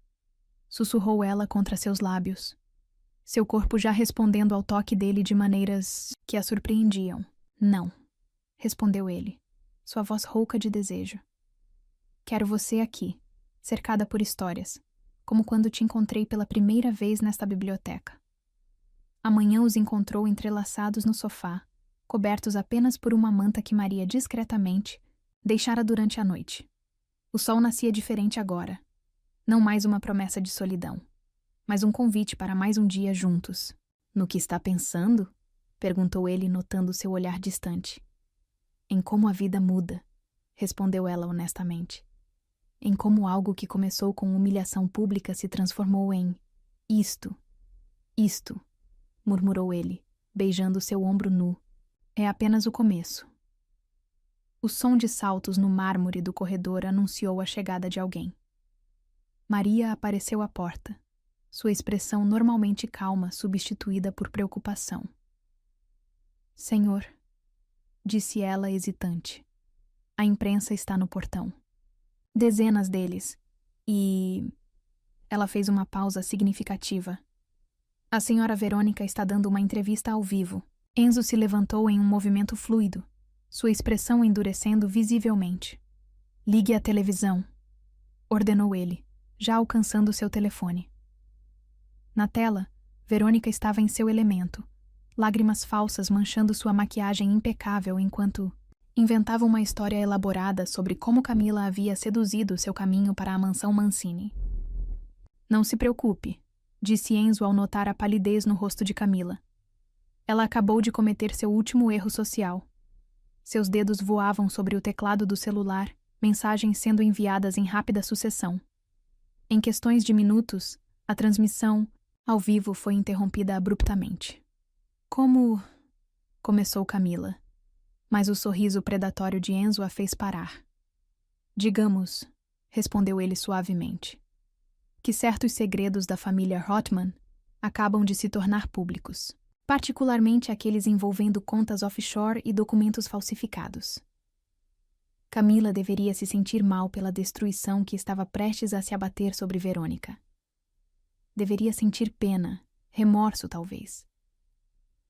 Sussurrou ela contra seus lábios, seu corpo já respondendo ao toque dele de maneiras que a surpreendiam. Não, respondeu ele, sua voz rouca de desejo. Quero você aqui, cercada por histórias, como quando te encontrei pela primeira vez nesta biblioteca. Amanhã os encontrou entrelaçados no sofá, cobertos apenas por uma manta que Maria discretamente deixara durante a noite. O sol nascia diferente agora, não mais uma promessa de solidão, mas um convite para mais um dia juntos. No que está pensando? Perguntou ele, notando seu olhar distante. Em como a vida muda, respondeu ela honestamente. Em como algo que começou com humilhação pública se transformou em isto, murmurou ele, beijando seu ombro nu. É apenas o começo. O som de saltos no mármore do corredor anunciou a chegada de alguém. Maria apareceu à porta, sua expressão normalmente calma substituída por preocupação. Senhor, disse ela hesitante. A imprensa está no portão. Dezenas deles. E... Ela fez uma pausa significativa. A senhora Verônica está dando uma entrevista ao vivo. Enzo se levantou em um movimento fluido, sua expressão endurecendo visivelmente. Ligue a televisão, ordenou ele, já alcançando seu telefone. Na tela, Verônica estava em seu elemento, lágrimas falsas manchando sua maquiagem impecável enquanto inventava uma história elaborada sobre como Camila havia seduzido seu caminho para a mansão Mancini. Não se preocupe, disse Enzo ao notar a palidez no rosto de Camila. Ela acabou de cometer seu último erro social. Seus dedos voavam sobre o teclado do celular, mensagens sendo enviadas em rápida sucessão. Em questões de minutos, a transmissão ao vivo foi interrompida abruptamente. Como... começou Camila, mas o sorriso predatório de Enzo a fez parar. Digamos, respondeu ele suavemente, que certos segredos da família Rothman acabam de se tornar públicos, particularmente aqueles envolvendo contas offshore e documentos falsificados. Camila deveria se sentir mal pela destruição que estava prestes a se abater sobre Verônica. Deveria sentir pena, remorso talvez.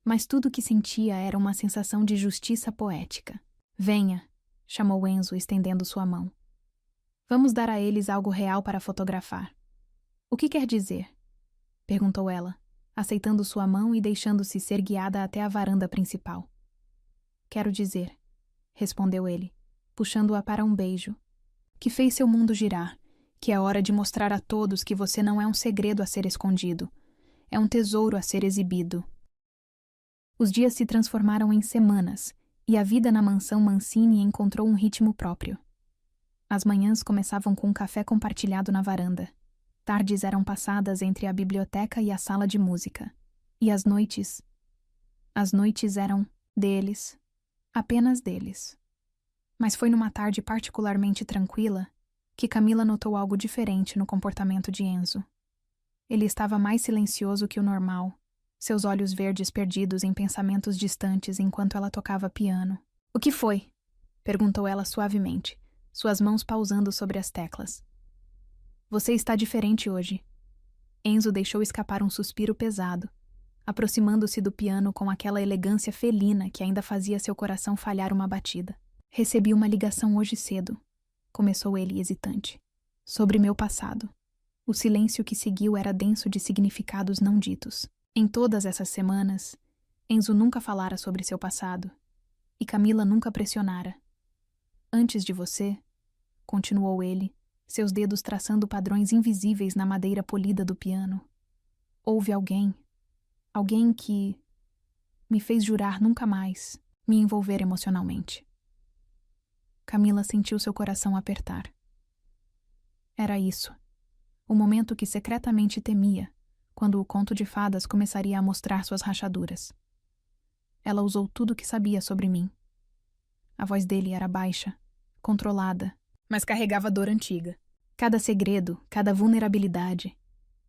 Mas tudo o que sentia era uma sensação de justiça poética. Venha, chamou Enzo, estendendo sua mão. Vamos dar a eles algo real para fotografar. O que quer dizer? Perguntou ela, aceitando sua mão e deixando-se ser guiada até a varanda principal. Quero dizer, respondeu ele, puxando-a para um beijo, que fez seu mundo girar, que é hora de mostrar a todos que você não é um segredo a ser escondido, é um tesouro a ser exibido. Os dias se transformaram em semanas, e a vida na mansão Mancini encontrou um ritmo próprio. As manhãs começavam com um café compartilhado na varanda. Tardes eram passadas entre a biblioteca e a sala de música. E as noites eram deles, apenas deles. Mas foi numa tarde particularmente tranquila que Camila notou algo diferente no comportamento de Enzo. Ele estava mais silencioso que o normal, seus olhos verdes perdidos em pensamentos distantes enquanto ela tocava piano. O que foi? Perguntou ela suavemente, suas mãos pausando sobre as teclas. Você está diferente hoje. Enzo deixou escapar um suspiro pesado, aproximando-se do piano com aquela elegância felina que ainda fazia seu coração falhar uma batida. Recebi uma ligação hoje cedo, começou ele hesitante, sobre meu passado. O silêncio que seguiu era denso de significados não ditos. Em todas essas semanas, Enzo nunca falara sobre seu passado, e Camila nunca pressionara. Antes de você, continuou ele, seus dedos traçando padrões invisíveis na madeira polida do piano, houve alguém que me fez jurar nunca mais me envolver emocionalmente. Camila sentiu seu coração apertar. Era isso, o momento que secretamente temia, quando o conto de fadas começaria a mostrar suas rachaduras. Ela usou tudo o que sabia sobre mim. A voz dele era baixa, controlada, mas carregava dor antiga. Cada segredo, cada vulnerabilidade,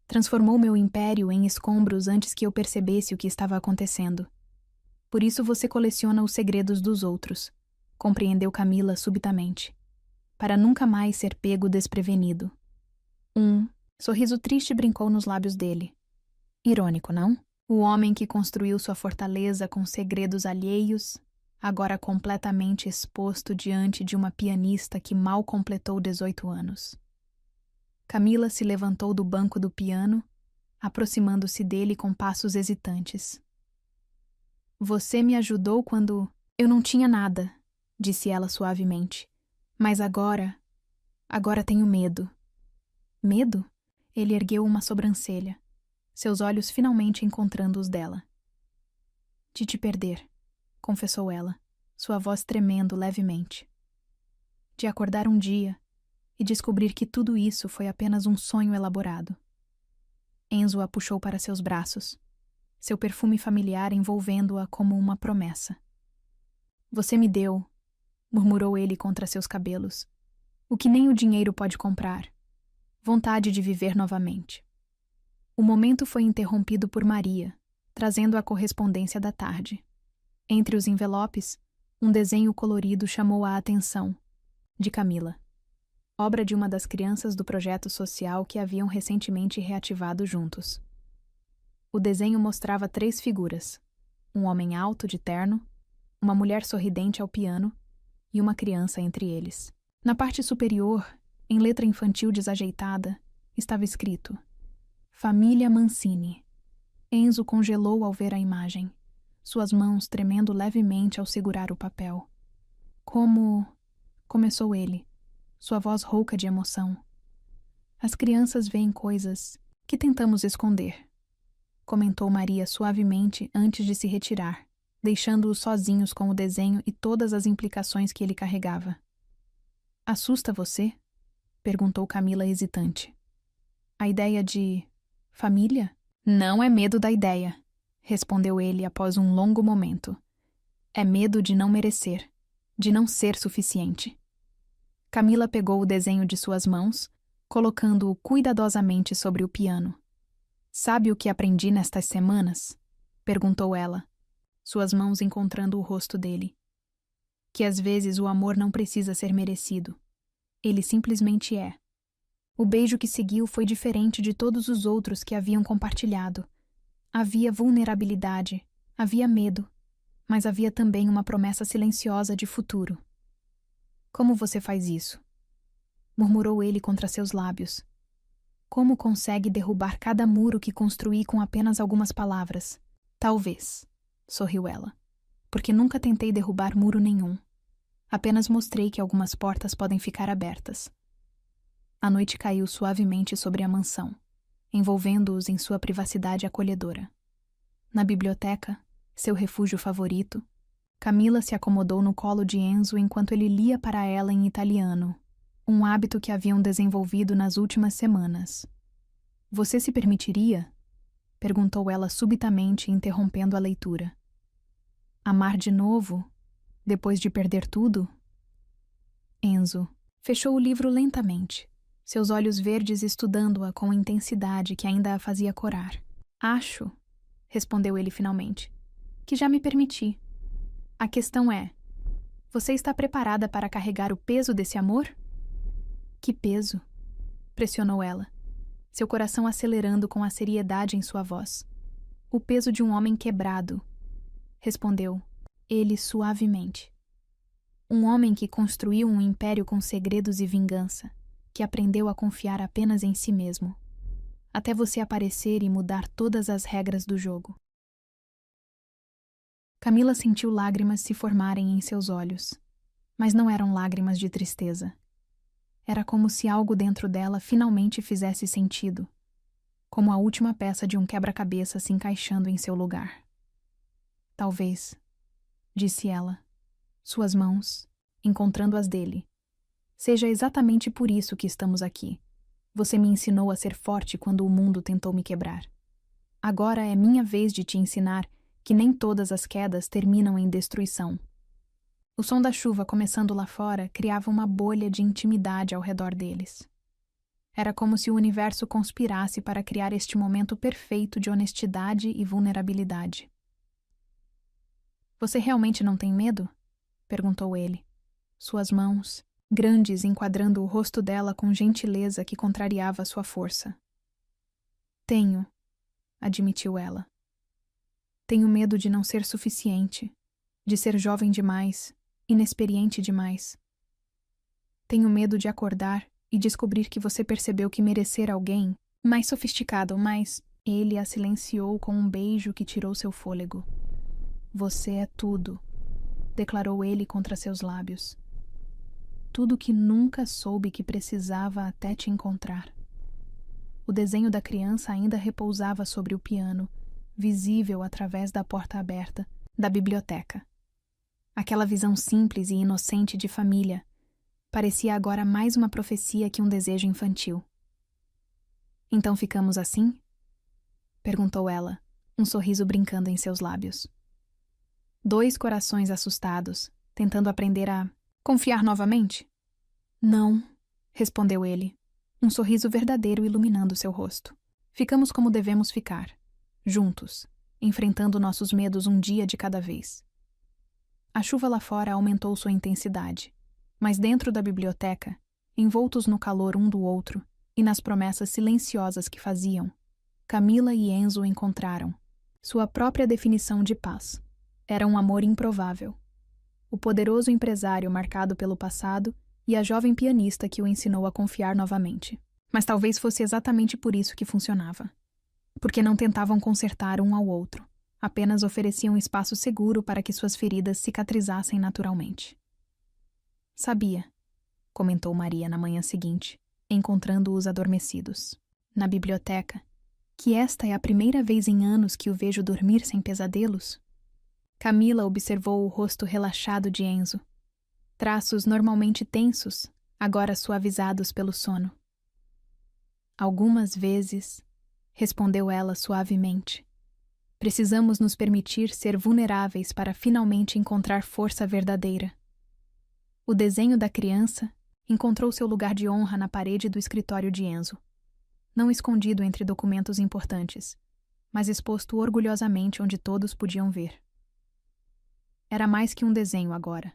transformou meu império em escombros antes que eu percebesse o que estava acontecendo. Por isso você coleciona os segredos dos outros, compreendeu Camila subitamente, para nunca mais ser pego desprevenido. Um sorriso triste brincou nos lábios dele. Irônico, não? O homem que construiu sua fortaleza com segredos alheios, agora completamente exposto diante de uma pianista que mal completou 18 anos. Camila se levantou do banco do piano, aproximando-se dele com passos hesitantes. Você me ajudou quando eu não tinha nada, disse ela suavemente. Mas agora tenho medo. Medo? Ele ergueu uma sobrancelha, seus olhos finalmente encontrando os dela. De te perder, confessou ela, sua voz tremendo levemente. De acordar um dia e descobrir que tudo isso foi apenas um sonho elaborado. Enzo a puxou para seus braços. seu perfume familiar envolvendo-a como uma promessa. Você me deu, murmurou ele contra seus cabelos, o que nem o dinheiro pode comprar, vontade de viver novamente. O momento foi interrompido por Maria, trazendo a correspondência da tarde. Entre os envelopes, um desenho colorido chamou a atenção, de Camila, obra de uma das crianças do projeto social que haviam recentemente reativado juntos. O desenho mostrava 3 figuras, um homem alto de terno, uma mulher sorridente ao piano e uma criança entre eles. Na parte superior, em letra infantil desajeitada, estava escrito: Família Mancini. Enzo congelou ao ver a imagem, suas mãos tremendo levemente ao segurar o papel. Como... começou ele, sua voz rouca de emoção. As crianças veem coisas que tentamos esconder, comentou Maria suavemente antes de se retirar, deixando-os sozinhos com o desenho e todas as implicações que ele carregava. Assusta você? Perguntou Camila hesitante. A ideia de... família? Não é medo da ideia, respondeu ele após um longo momento. É medo de não merecer, de não ser suficiente. Camila pegou o desenho de suas mãos, colocando-o cuidadosamente sobre o piano. Sabe o que aprendi nestas semanas? Perguntou ela, suas mãos encontrando o rosto dele. Que às vezes o amor não precisa ser merecido. Ele simplesmente é. O beijo que seguiu foi diferente de todos os outros que haviam compartilhado. Havia vulnerabilidade, havia medo, mas havia também uma promessa silenciosa de futuro. Como você faz isso? Murmurou ele contra seus lábios. Como consegue derrubar cada muro que construí com apenas algumas palavras? Talvez, sorriu ela, porque nunca tentei derrubar muro nenhum. Apenas mostrei que algumas portas podem ficar abertas. A noite caiu suavemente sobre a mansão, envolvendo-os em sua privacidade acolhedora. Na biblioteca, seu refúgio favorito, Camila se acomodou no colo de Enzo enquanto ele lia para ela em italiano, um hábito que haviam desenvolvido nas últimas semanas. Você se permitiria? Perguntou ela subitamente, interrompendo a leitura. Amar de novo, depois de perder tudo? Enzo fechou o livro lentamente, seus olhos verdes estudando-a com intensidade que ainda a fazia corar. Acho, respondeu ele finalmente, que já me permiti. A questão é, você está preparada para carregar o peso desse amor? Que peso? Pressionou ela, seu coração acelerando com a seriedade em sua voz. O peso de um homem quebrado, respondeu ele suavemente. Um homem que construiu um império com segredos e vingança, que aprendeu a confiar apenas em si mesmo, até você aparecer e mudar todas as regras do jogo. Camila sentiu lágrimas se formarem em seus olhos, mas não eram lágrimas de tristeza. Era como se algo dentro dela finalmente fizesse sentido, como a última peça de um quebra-cabeça se encaixando em seu lugar. Talvez, disse ela, suas mãos, encontrando as dele. Seja exatamente por isso que estamos aqui. Você me ensinou a ser forte quando o mundo tentou me quebrar. Agora é minha vez de te ensinar que nem todas as quedas terminam em destruição. O som da chuva começando lá fora criava uma bolha de intimidade ao redor deles. Era como se o universo conspirasse para criar este momento perfeito de honestidade e vulnerabilidade. Você realmente não tem medo? Perguntou ele, suas mãos, grandes, enquadrando o rosto dela com gentileza que contrariava sua força. Tenho, admitiu ela. Tenho medo de não ser suficiente, de ser jovem demais, inexperiente demais. Tenho medo de acordar e descobrir que você percebeu que merecer alguém mais sofisticado, mais... Ele a silenciou com um beijo que tirou seu fôlego. Você é tudo, declarou ele contra seus lábios. Tudo que nunca soube que precisava até te encontrar. O desenho da criança ainda repousava sobre o piano, visível através da porta aberta da biblioteca. Aquela visão simples e inocente de família parecia agora mais uma profecia que um desejo infantil. Então ficamos assim? Perguntou ela, um sorriso brincando em seus lábios. 2 corações assustados, tentando aprender a confiar novamente. Não, respondeu ele, um sorriso verdadeiro iluminando seu rosto. Ficamos como devemos ficar, juntos, enfrentando nossos medos um dia de cada vez. A chuva lá fora aumentou sua intensidade, mas dentro da biblioteca, envoltos no calor um do outro e nas promessas silenciosas que faziam, Camila e Enzo encontraram sua própria definição de paz. Era um amor improvável. O poderoso empresário marcado pelo passado e a jovem pianista que o ensinou a confiar novamente. Mas talvez fosse exatamente por isso que funcionava. Porque não tentavam consertar um ao outro, apenas ofereciam um espaço seguro para que suas feridas cicatrizassem naturalmente. Sabia, comentou Maria na manhã seguinte, encontrando-os adormecidos, na biblioteca, que esta é a primeira vez em anos que o vejo dormir sem pesadelos? Camila observou o rosto relaxado de Enzo. Traços normalmente tensos, agora suavizados pelo sono. Algumas vezes, respondeu ela suavemente, precisamos nos permitir ser vulneráveis para finalmente encontrar força verdadeira. O desenho da criança encontrou seu lugar de honra na parede do escritório de Enzo. Não escondido entre documentos importantes, mas exposto orgulhosamente onde todos podiam ver. Era mais que um desenho agora.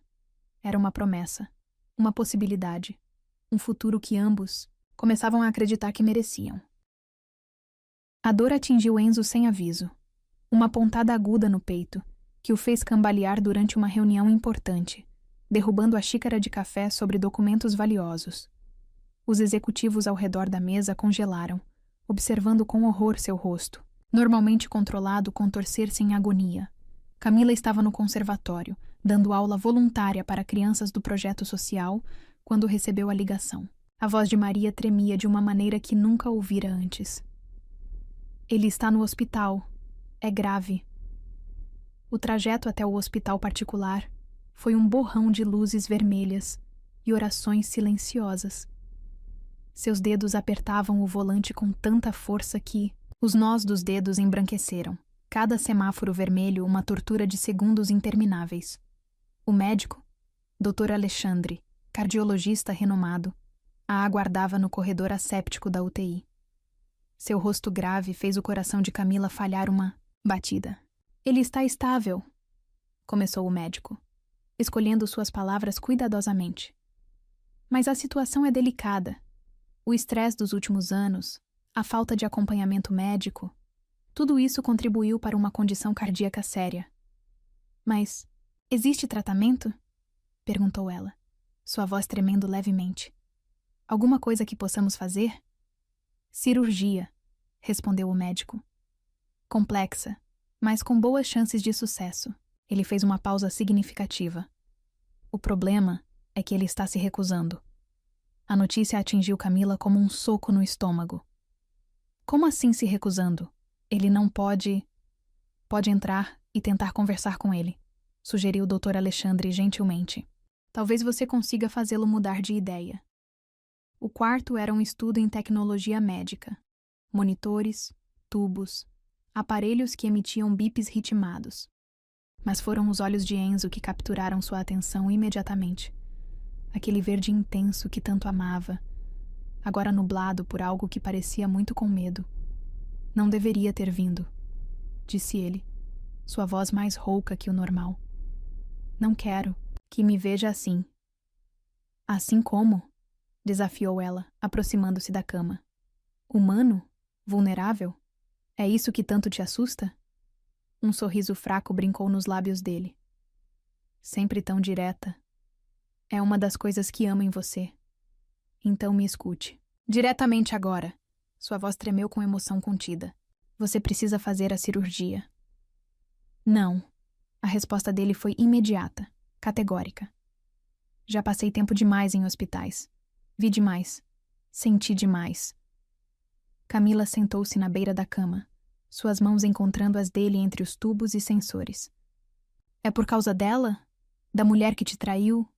Era uma promessa, uma possibilidade, um futuro que ambos começavam a acreditar que mereciam. A dor atingiu Enzo sem aviso. Uma pontada aguda no peito, que o fez cambalear durante uma reunião importante, derrubando a xícara de café sobre documentos valiosos. Os executivos ao redor da mesa congelaram, observando com horror seu rosto, normalmente controlado contorcer-se em agonia. Camila estava no conservatório, dando aula voluntária para crianças do projeto social, quando recebeu a ligação. A voz de Maria tremia de uma maneira que nunca ouvira antes. Ele está no hospital. É grave. O trajeto até o hospital particular foi um borrão de luzes vermelhas e orações silenciosas. Seus dedos apertavam o volante com tanta força que os nós dos dedos embranqueceram. Cada semáforo vermelho uma tortura de segundos intermináveis. O médico, Dr. Alexandre, cardiologista renomado, a aguardava no corredor asséptico da UTI. Seu rosto grave fez o coração de Camila falhar uma batida. Ele está estável, começou o médico, escolhendo suas palavras cuidadosamente. Mas a situação é delicada. O estresse dos últimos anos, a falta de acompanhamento médico, tudo isso contribuiu para uma condição cardíaca séria. Mas existe tratamento? Perguntou ela, sua voz tremendo levemente. Alguma coisa que possamos fazer? Cirurgia, respondeu o médico. Complexa, mas com boas chances de sucesso. Ele fez uma pausa significativa. O problema é que ele está se recusando. A notícia atingiu Camila como um soco no estômago. Como assim se recusando? Ele não pode... Pode entrar e tentar conversar com ele, sugeriu o Dr. Alexandre gentilmente. Talvez você consiga fazê-lo mudar de ideia. O quarto era um estudo em tecnologia médica. Monitores, tubos, aparelhos que emitiam bips ritmados. Mas foram os olhos de Enzo que capturaram sua atenção imediatamente. Aquele verde intenso que tanto amava, agora nublado por algo que parecia muito com medo. Não deveria ter vindo, disse ele, sua voz mais rouca que o normal. Não quero que me veja assim. Assim como? Desafiou ela, aproximando-se da cama. Humano? Vulnerável? É isso que tanto te assusta? Um sorriso fraco brincou nos lábios dele. Sempre tão direta. É uma das coisas que amo em você. Então me escute. Diretamente agora. Sua voz tremeu com emoção contida. Você precisa fazer a cirurgia. Não. A resposta dele foi imediata, categórica. Já passei tempo demais em hospitais. Vi demais. Senti demais. Camila sentou-se na beira da cama, suas mãos encontrando as dele entre os tubos e sensores. É por causa dela? Da mulher que te traiu?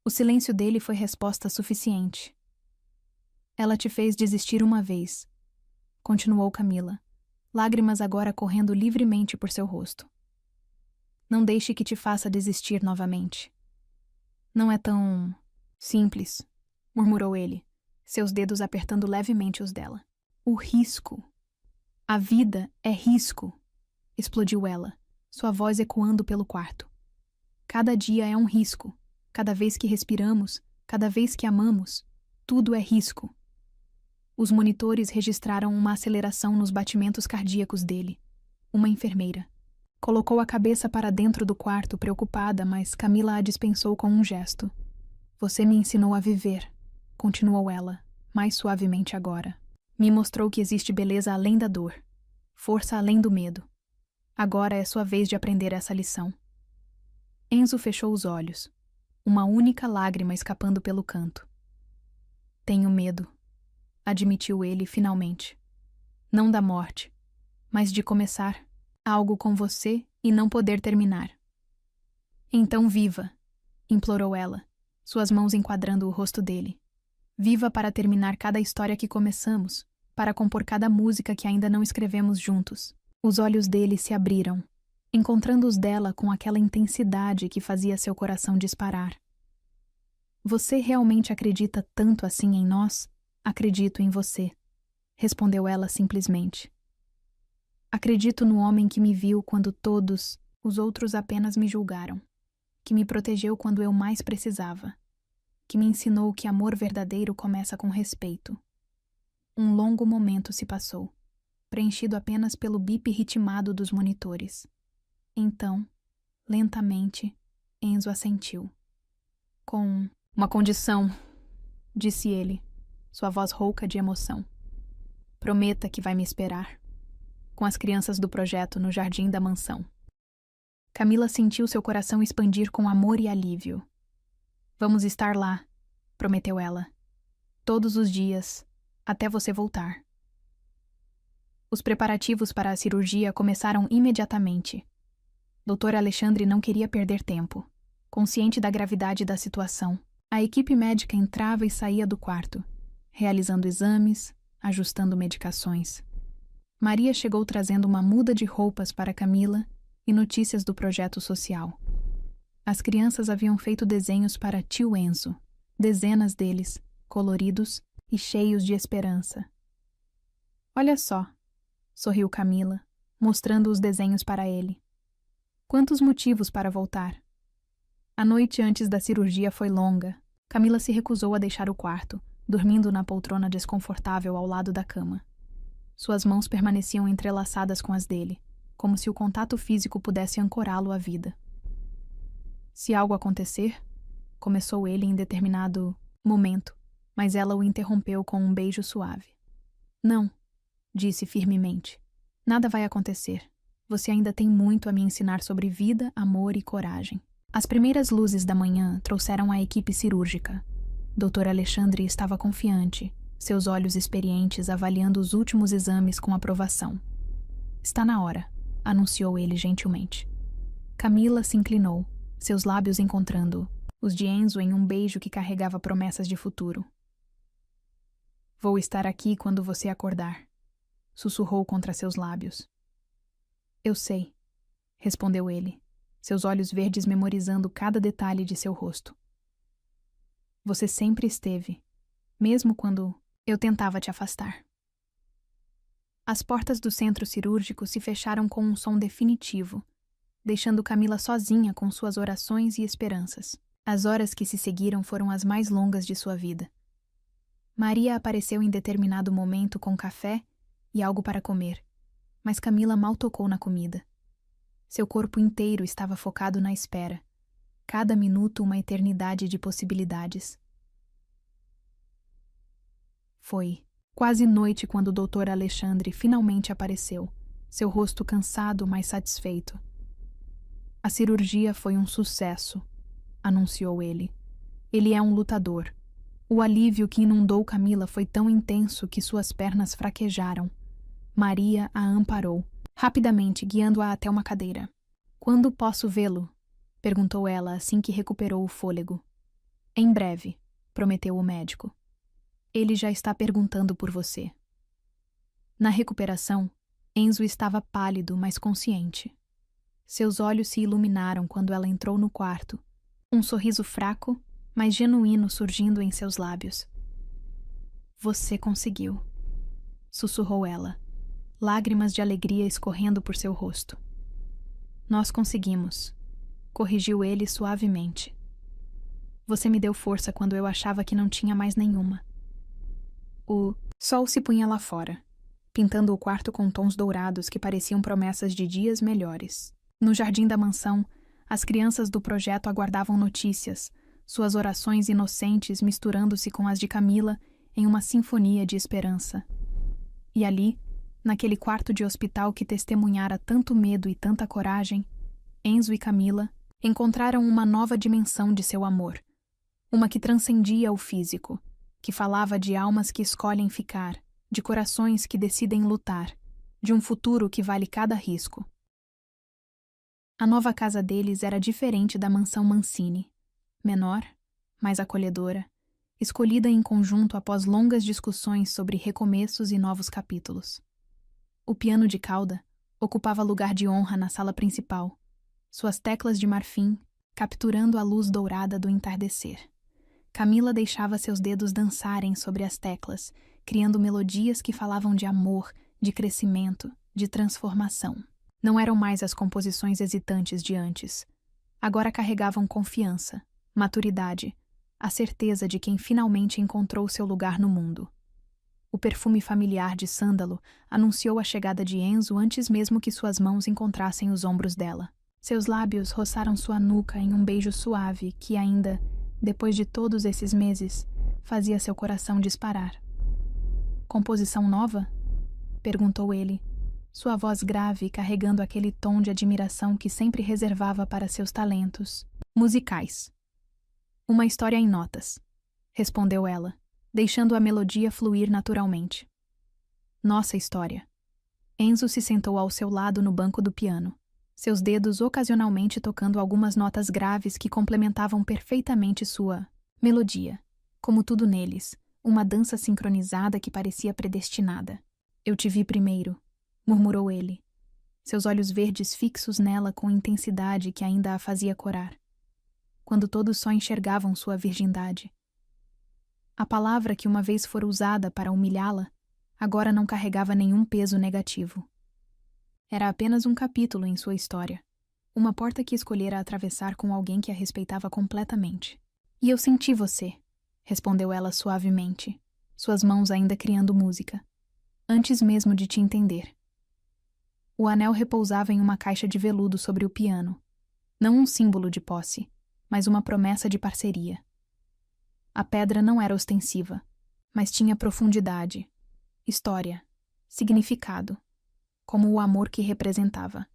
O silêncio dele foi resposta suficiente. Ela te fez desistir uma vez, continuou Camila, lágrimas agora correndo livremente por seu rosto. Não deixe que te faça desistir novamente. Não é tão simples, murmurou ele, seus dedos apertando levemente os dela. O risco. A vida é risco, explodiu ela, sua voz ecoando pelo quarto. Cada dia é um risco. Cada vez que respiramos, cada vez que amamos, tudo é risco. Os monitores registraram uma aceleração nos batimentos cardíacos dele. Uma enfermeira. Colocou a cabeça para dentro do quarto, preocupada, mas Camila a dispensou com um gesto. Você me ensinou a viver, continuou ela, mais suavemente agora. Me mostrou que existe beleza além da dor, força além do medo. Agora é sua vez de aprender essa lição. Enzo fechou os olhos, uma única lágrima escapando pelo canto. Tenho medo, admitiu ele finalmente. Não da morte, mas de começar algo com você e não poder terminar. Então viva, implorou ela, suas mãos enquadrando o rosto dele. Viva para terminar cada história que começamos, para compor cada música que ainda não escrevemos juntos. Os olhos dele se abriram, encontrando os dela com aquela intensidade que fazia seu coração disparar. Você realmente acredita tanto assim em nós? Acredito em você, respondeu ela simplesmente. Acredito no homem que me viu quando todos os outros apenas me julgaram, que me protegeu quando eu mais precisava, que me ensinou que amor verdadeiro começa com respeito. Um longo momento se passou, preenchido apenas pelo bip ritmado dos monitores. Então, lentamente, Enzo assentiu. Com uma condição, disse ele, sua voz rouca de emoção. Prometa que vai me esperar, com as crianças do projeto no jardim da mansão. Camila sentiu seu coração expandir com amor e alívio. Vamos estar lá, prometeu ela. Todos os dias, até você voltar. Os preparativos para a cirurgia começaram imediatamente. Dr. Alexandre não queria perder tempo. Consciente da gravidade da situação, a equipe médica entrava e saía do quarto, realizando exames, ajustando medicações. Maria chegou trazendo uma muda de roupas para Camila e notícias do projeto social. As crianças haviam feito desenhos para tio Enzo, dezenas deles, coloridos e cheios de esperança. Olha só, sorriu Camila, mostrando os desenhos para ele. Quantos motivos para voltar. A noite antes da cirurgia foi longa. Camila se recusou a deixar o quarto, dormindo na poltrona desconfortável ao lado da cama. Suas mãos permaneciam entrelaçadas com as dele, como se o contato físico pudesse ancorá-lo à vida. Se algo acontecer, começou ele em determinado momento, mas ela o interrompeu com um beijo suave. Não, disse firmemente. Nada vai acontecer. Você ainda tem muito a me ensinar sobre vida, amor e coragem. As primeiras luzes da manhã trouxeram a equipe cirúrgica. Dr. Alexandre estava confiante, seus olhos experientes avaliando os últimos exames com aprovação. Está na hora, anunciou ele gentilmente. Camila se inclinou, seus lábios encontrando os de Enzo em um beijo que carregava promessas de futuro. Vou estar aqui quando você acordar, sussurrou contra seus lábios. Eu sei, respondeu ele, seus olhos verdes memorizando cada detalhe de seu rosto. Você sempre esteve, mesmo quando eu tentava te afastar. As portas do centro cirúrgico se fecharam com um som definitivo, deixando Camila sozinha com suas orações e esperanças. As horas que se seguiram foram as mais longas de sua vida. Maria apareceu em determinado momento com café e algo para comer, mas Camila mal tocou na comida. Seu corpo inteiro estava focado na espera, cada minuto uma eternidade de possibilidades. Foi quase noite quando o Dr. Alexandre finalmente apareceu, seu rosto cansado, mas satisfeito. A cirurgia foi um sucesso, anunciou ele. Ele é um lutador. O alívio que inundou Camila foi tão intenso que suas pernas fraquejaram. Maria a amparou, rapidamente guiando-a até uma cadeira. Quando posso vê-lo? Perguntou ela assim que recuperou o fôlego. Em breve, prometeu o médico. Ele já está perguntando por você. Na recuperação, Enzo estava pálido, mas consciente. Seus olhos se iluminaram quando ela entrou no quarto, um sorriso fraco, mas genuíno surgindo em seus lábios. Você conseguiu, sussurrou ela, lágrimas de alegria escorrendo por seu rosto. Nós conseguimos, corrigiu ele suavemente. Você me deu força quando eu achava que não tinha mais nenhuma. O sol se punha lá fora, pintando o quarto com tons dourados que pareciam promessas de dias melhores. No jardim da mansão, as crianças do projeto aguardavam notícias, suas orações inocentes misturando-se com as de Camila em uma sinfonia de esperança. E ali, naquele quarto de hospital que testemunhara tanto medo e tanta coragem, Enzo e Camila encontraram uma nova dimensão de seu amor, uma que transcendia o físico, que falava de almas que escolhem ficar, de corações que decidem lutar, de um futuro que vale cada risco. A nova casa deles era diferente da mansão Mancini, menor, mais acolhedora, escolhida em conjunto após longas discussões sobre recomeços e novos capítulos. O piano de cauda ocupava lugar de honra na sala principal, suas teclas de marfim capturando a luz dourada do entardecer. Camila deixava seus dedos dançarem sobre as teclas, criando melodias que falavam de amor, de crescimento, de transformação. Não eram mais as composições hesitantes de antes. Agora carregavam confiança, maturidade, a certeza de quem finalmente encontrou seu lugar no mundo. O perfume familiar de sândalo anunciou a chegada de Enzo antes mesmo que suas mãos encontrassem os ombros dela. Seus lábios roçaram sua nuca em um beijo suave que ainda, depois de todos esses meses, fazia seu coração disparar. Composição nova? Perguntou ele, sua voz grave carregando aquele tom de admiração que sempre reservava para seus talentos musicais. Uma história em notas, respondeu ela, deixando a melodia fluir naturalmente. Nossa história. Enzo se sentou ao seu lado no banco do piano, seus dedos ocasionalmente tocando algumas notas graves que complementavam perfeitamente sua melodia, como tudo neles, uma dança sincronizada que parecia predestinada. Eu te vi primeiro, murmurou ele, seus olhos verdes fixos nela com intensidade que ainda a fazia corar, quando todos só enxergavam sua virgindade. A palavra que uma vez fora usada para humilhá-la, agora não carregava nenhum peso negativo. Era apenas um capítulo em sua história, uma porta que escolhera atravessar com alguém que a respeitava completamente. E eu senti você, respondeu ela suavemente, suas mãos ainda criando música, antes mesmo de te entender. O anel repousava em uma caixa de veludo sobre o piano, não um símbolo de posse, mas uma promessa de parceria. A pedra não era ostensiva, mas tinha profundidade, história, significado, como o amor que representava.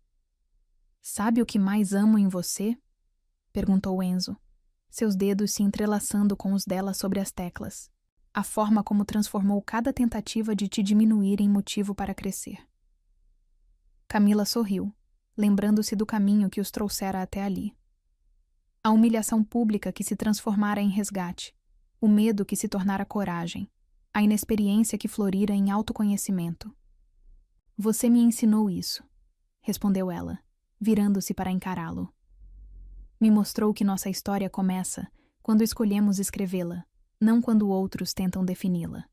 Sabe o que mais amo em você? Perguntou Enzo, seus dedos se entrelaçando com os dela sobre as teclas. A forma como transformou cada tentativa de te diminuir em motivo para crescer. Camila sorriu, lembrando-se do caminho que os trouxera até ali. A humilhação pública que se transformara em resgate, o medo que se tornara coragem, a inexperiência que florira em autoconhecimento. Você me ensinou isso, respondeu ela, virando-se para encará-lo. Me mostrou que nossa história começa quando escolhemos escrevê-la, não quando outros tentam defini-la.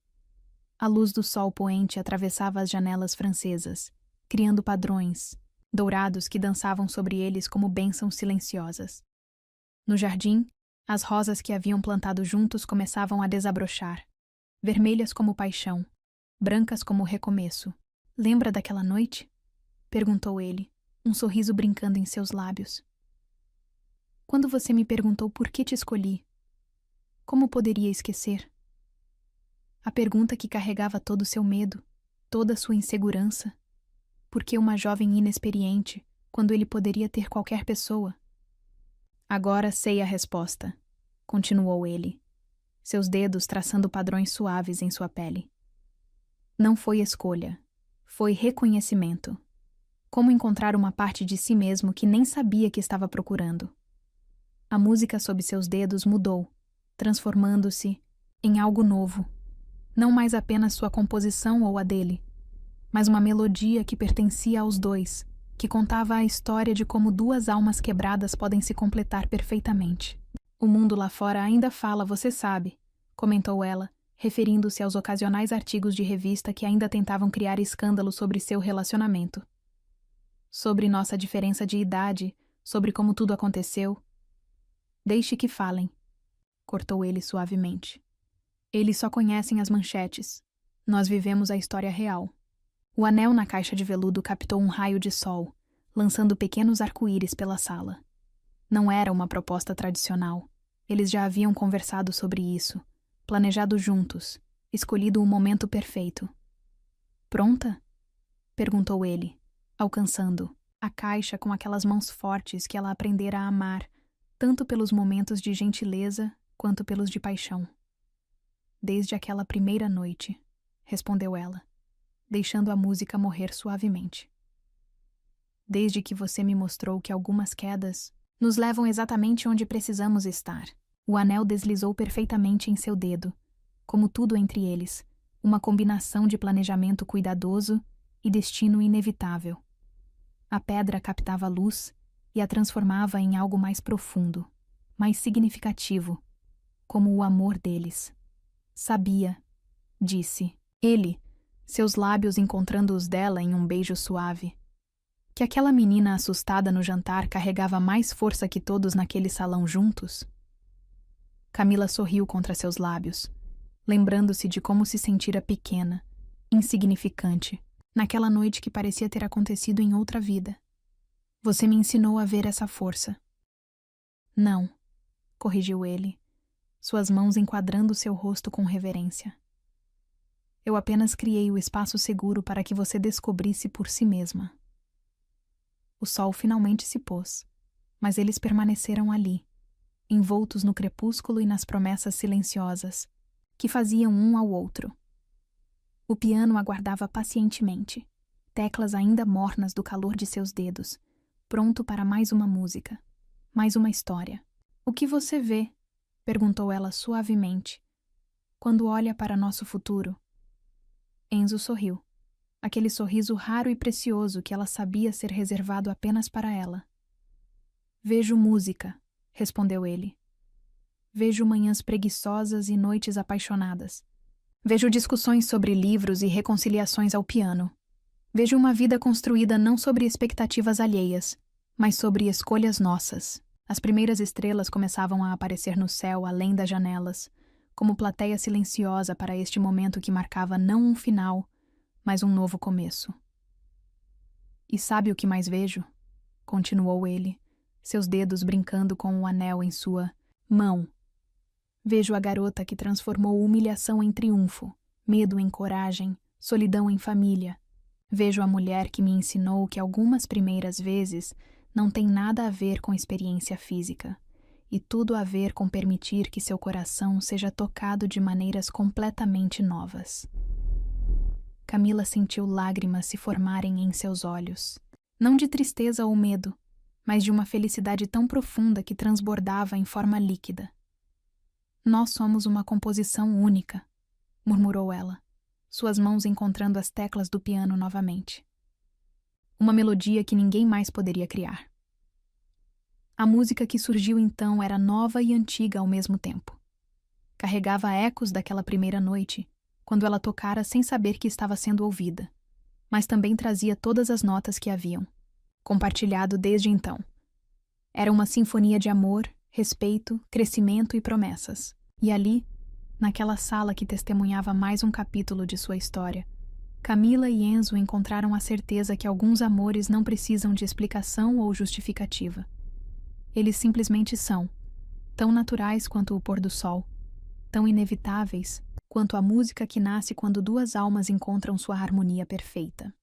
A luz do sol poente atravessava as janelas francesas, criando padrões, dourados que dançavam sobre eles como bênçãos silenciosas. No jardim, as rosas que haviam plantado juntos começavam a desabrochar, vermelhas como paixão, brancas como recomeço. Lembra daquela noite? Perguntou ele, um sorriso brincando em seus lábios. Quando você me perguntou por que te escolhi, como poderia esquecer? A pergunta que carregava todo o seu medo, toda a sua insegurança. Por que uma jovem inexperiente, quando ele poderia ter qualquer pessoa? Agora sei a resposta, continuou ele, seus dedos traçando padrões suaves em sua pele. Não foi escolha, foi reconhecimento. Como encontrar uma parte de si mesmo que nem sabia que estava procurando. A música sob seus dedos mudou, transformando-se em algo novo. Não mais apenas sua composição ou a dele, mas uma melodia que pertencia aos dois, que contava a história de como duas almas quebradas podem se completar perfeitamente. O mundo lá fora ainda fala, você sabe, comentou ela, referindo-se aos ocasionais artigos de revista que ainda tentavam criar escândalo sobre seu relacionamento. Sobre nossa diferença de idade, sobre como tudo aconteceu. Deixe que falem, cortou ele suavemente. Eles só conhecem as manchetes. Nós vivemos a história real. O anel na caixa de veludo captou um raio de sol, lançando pequenos arco-íris pela sala. Não era uma proposta tradicional. Eles já haviam conversado sobre isso, planejado juntos, escolhido o momento perfeito. Pronta? Perguntou ele, alcançando a caixa com aquelas mãos fortes que ela aprendera a amar, tanto pelos momentos de gentileza quanto pelos de paixão. Desde aquela primeira noite, respondeu ela, deixando a música morrer suavemente. Desde que você me mostrou que algumas quedas nos levam exatamente onde precisamos estar. O anel deslizou perfeitamente em seu dedo, como tudo entre eles, uma combinação de planejamento cuidadoso e destino inevitável. A pedra captava a luz e a transformava em algo mais profundo, mais significativo, como o amor deles. Sabia, disse ele, seus lábios encontrando os dela em um beijo suave, que aquela menina assustada no jantar carregava mais força que todos naquele salão juntos? Camila sorriu contra seus lábios, lembrando-se de como se sentira pequena, insignificante, naquela noite que parecia ter acontecido em outra vida. Você me ensinou a ver essa força. Não, corrigiu ele, suas mãos enquadrando seu rosto com reverência. Eu apenas criei o espaço seguro para que você descobrisse por si mesma. O sol finalmente se pôs, mas eles permaneceram ali, envoltos no crepúsculo e nas promessas silenciosas, que faziam um ao outro. O piano aguardava pacientemente, teclas ainda mornas do calor de seus dedos, pronto para mais uma música, mais uma história. O que você vê? Perguntou ela suavemente. Quando olha para nosso futuro. Enzo sorriu. Aquele sorriso raro e precioso que ela sabia ser reservado apenas para ela. Vejo música, respondeu ele. Vejo manhãs preguiçosas e noites apaixonadas. Vejo discussões sobre livros e reconciliações ao piano. Vejo uma vida construída não sobre expectativas alheias, mas sobre escolhas nossas. As primeiras estrelas começavam a aparecer no céu além das janelas, como plateia silenciosa para este momento que marcava não um final, mas um novo começo. E sabe o que mais vejo? Continuou ele, seus dedos brincando com o anel em sua mão. Vejo a garota que transformou humilhação em triunfo, medo em coragem, solidão em família. Vejo a mulher que me ensinou que algumas primeiras vezes não tem nada a ver com experiência física, e tudo a ver com permitir que seu coração seja tocado de maneiras completamente novas. Camila sentiu lágrimas se formarem em seus olhos, não de tristeza ou medo, mas de uma felicidade tão profunda que transbordava em forma líquida. Nós somos uma composição única, murmurou ela, suas mãos encontrando as teclas do piano novamente. Uma melodia que ninguém mais poderia criar. A música que surgiu então era nova e antiga ao mesmo tempo. Carregava ecos daquela primeira noite, quando ela tocara sem saber que estava sendo ouvida, mas também trazia todas as notas que haviam, compartilhado desde então. Era uma sinfonia de amor, respeito, crescimento e promessas. E ali, naquela sala que testemunhava mais um capítulo de sua história, Camila e Enzo encontraram a certeza que alguns amores não precisam de explicação ou justificativa. Eles simplesmente são, tão naturais quanto o pôr do sol, tão inevitáveis quanto a música que nasce quando duas almas encontram sua harmonia perfeita.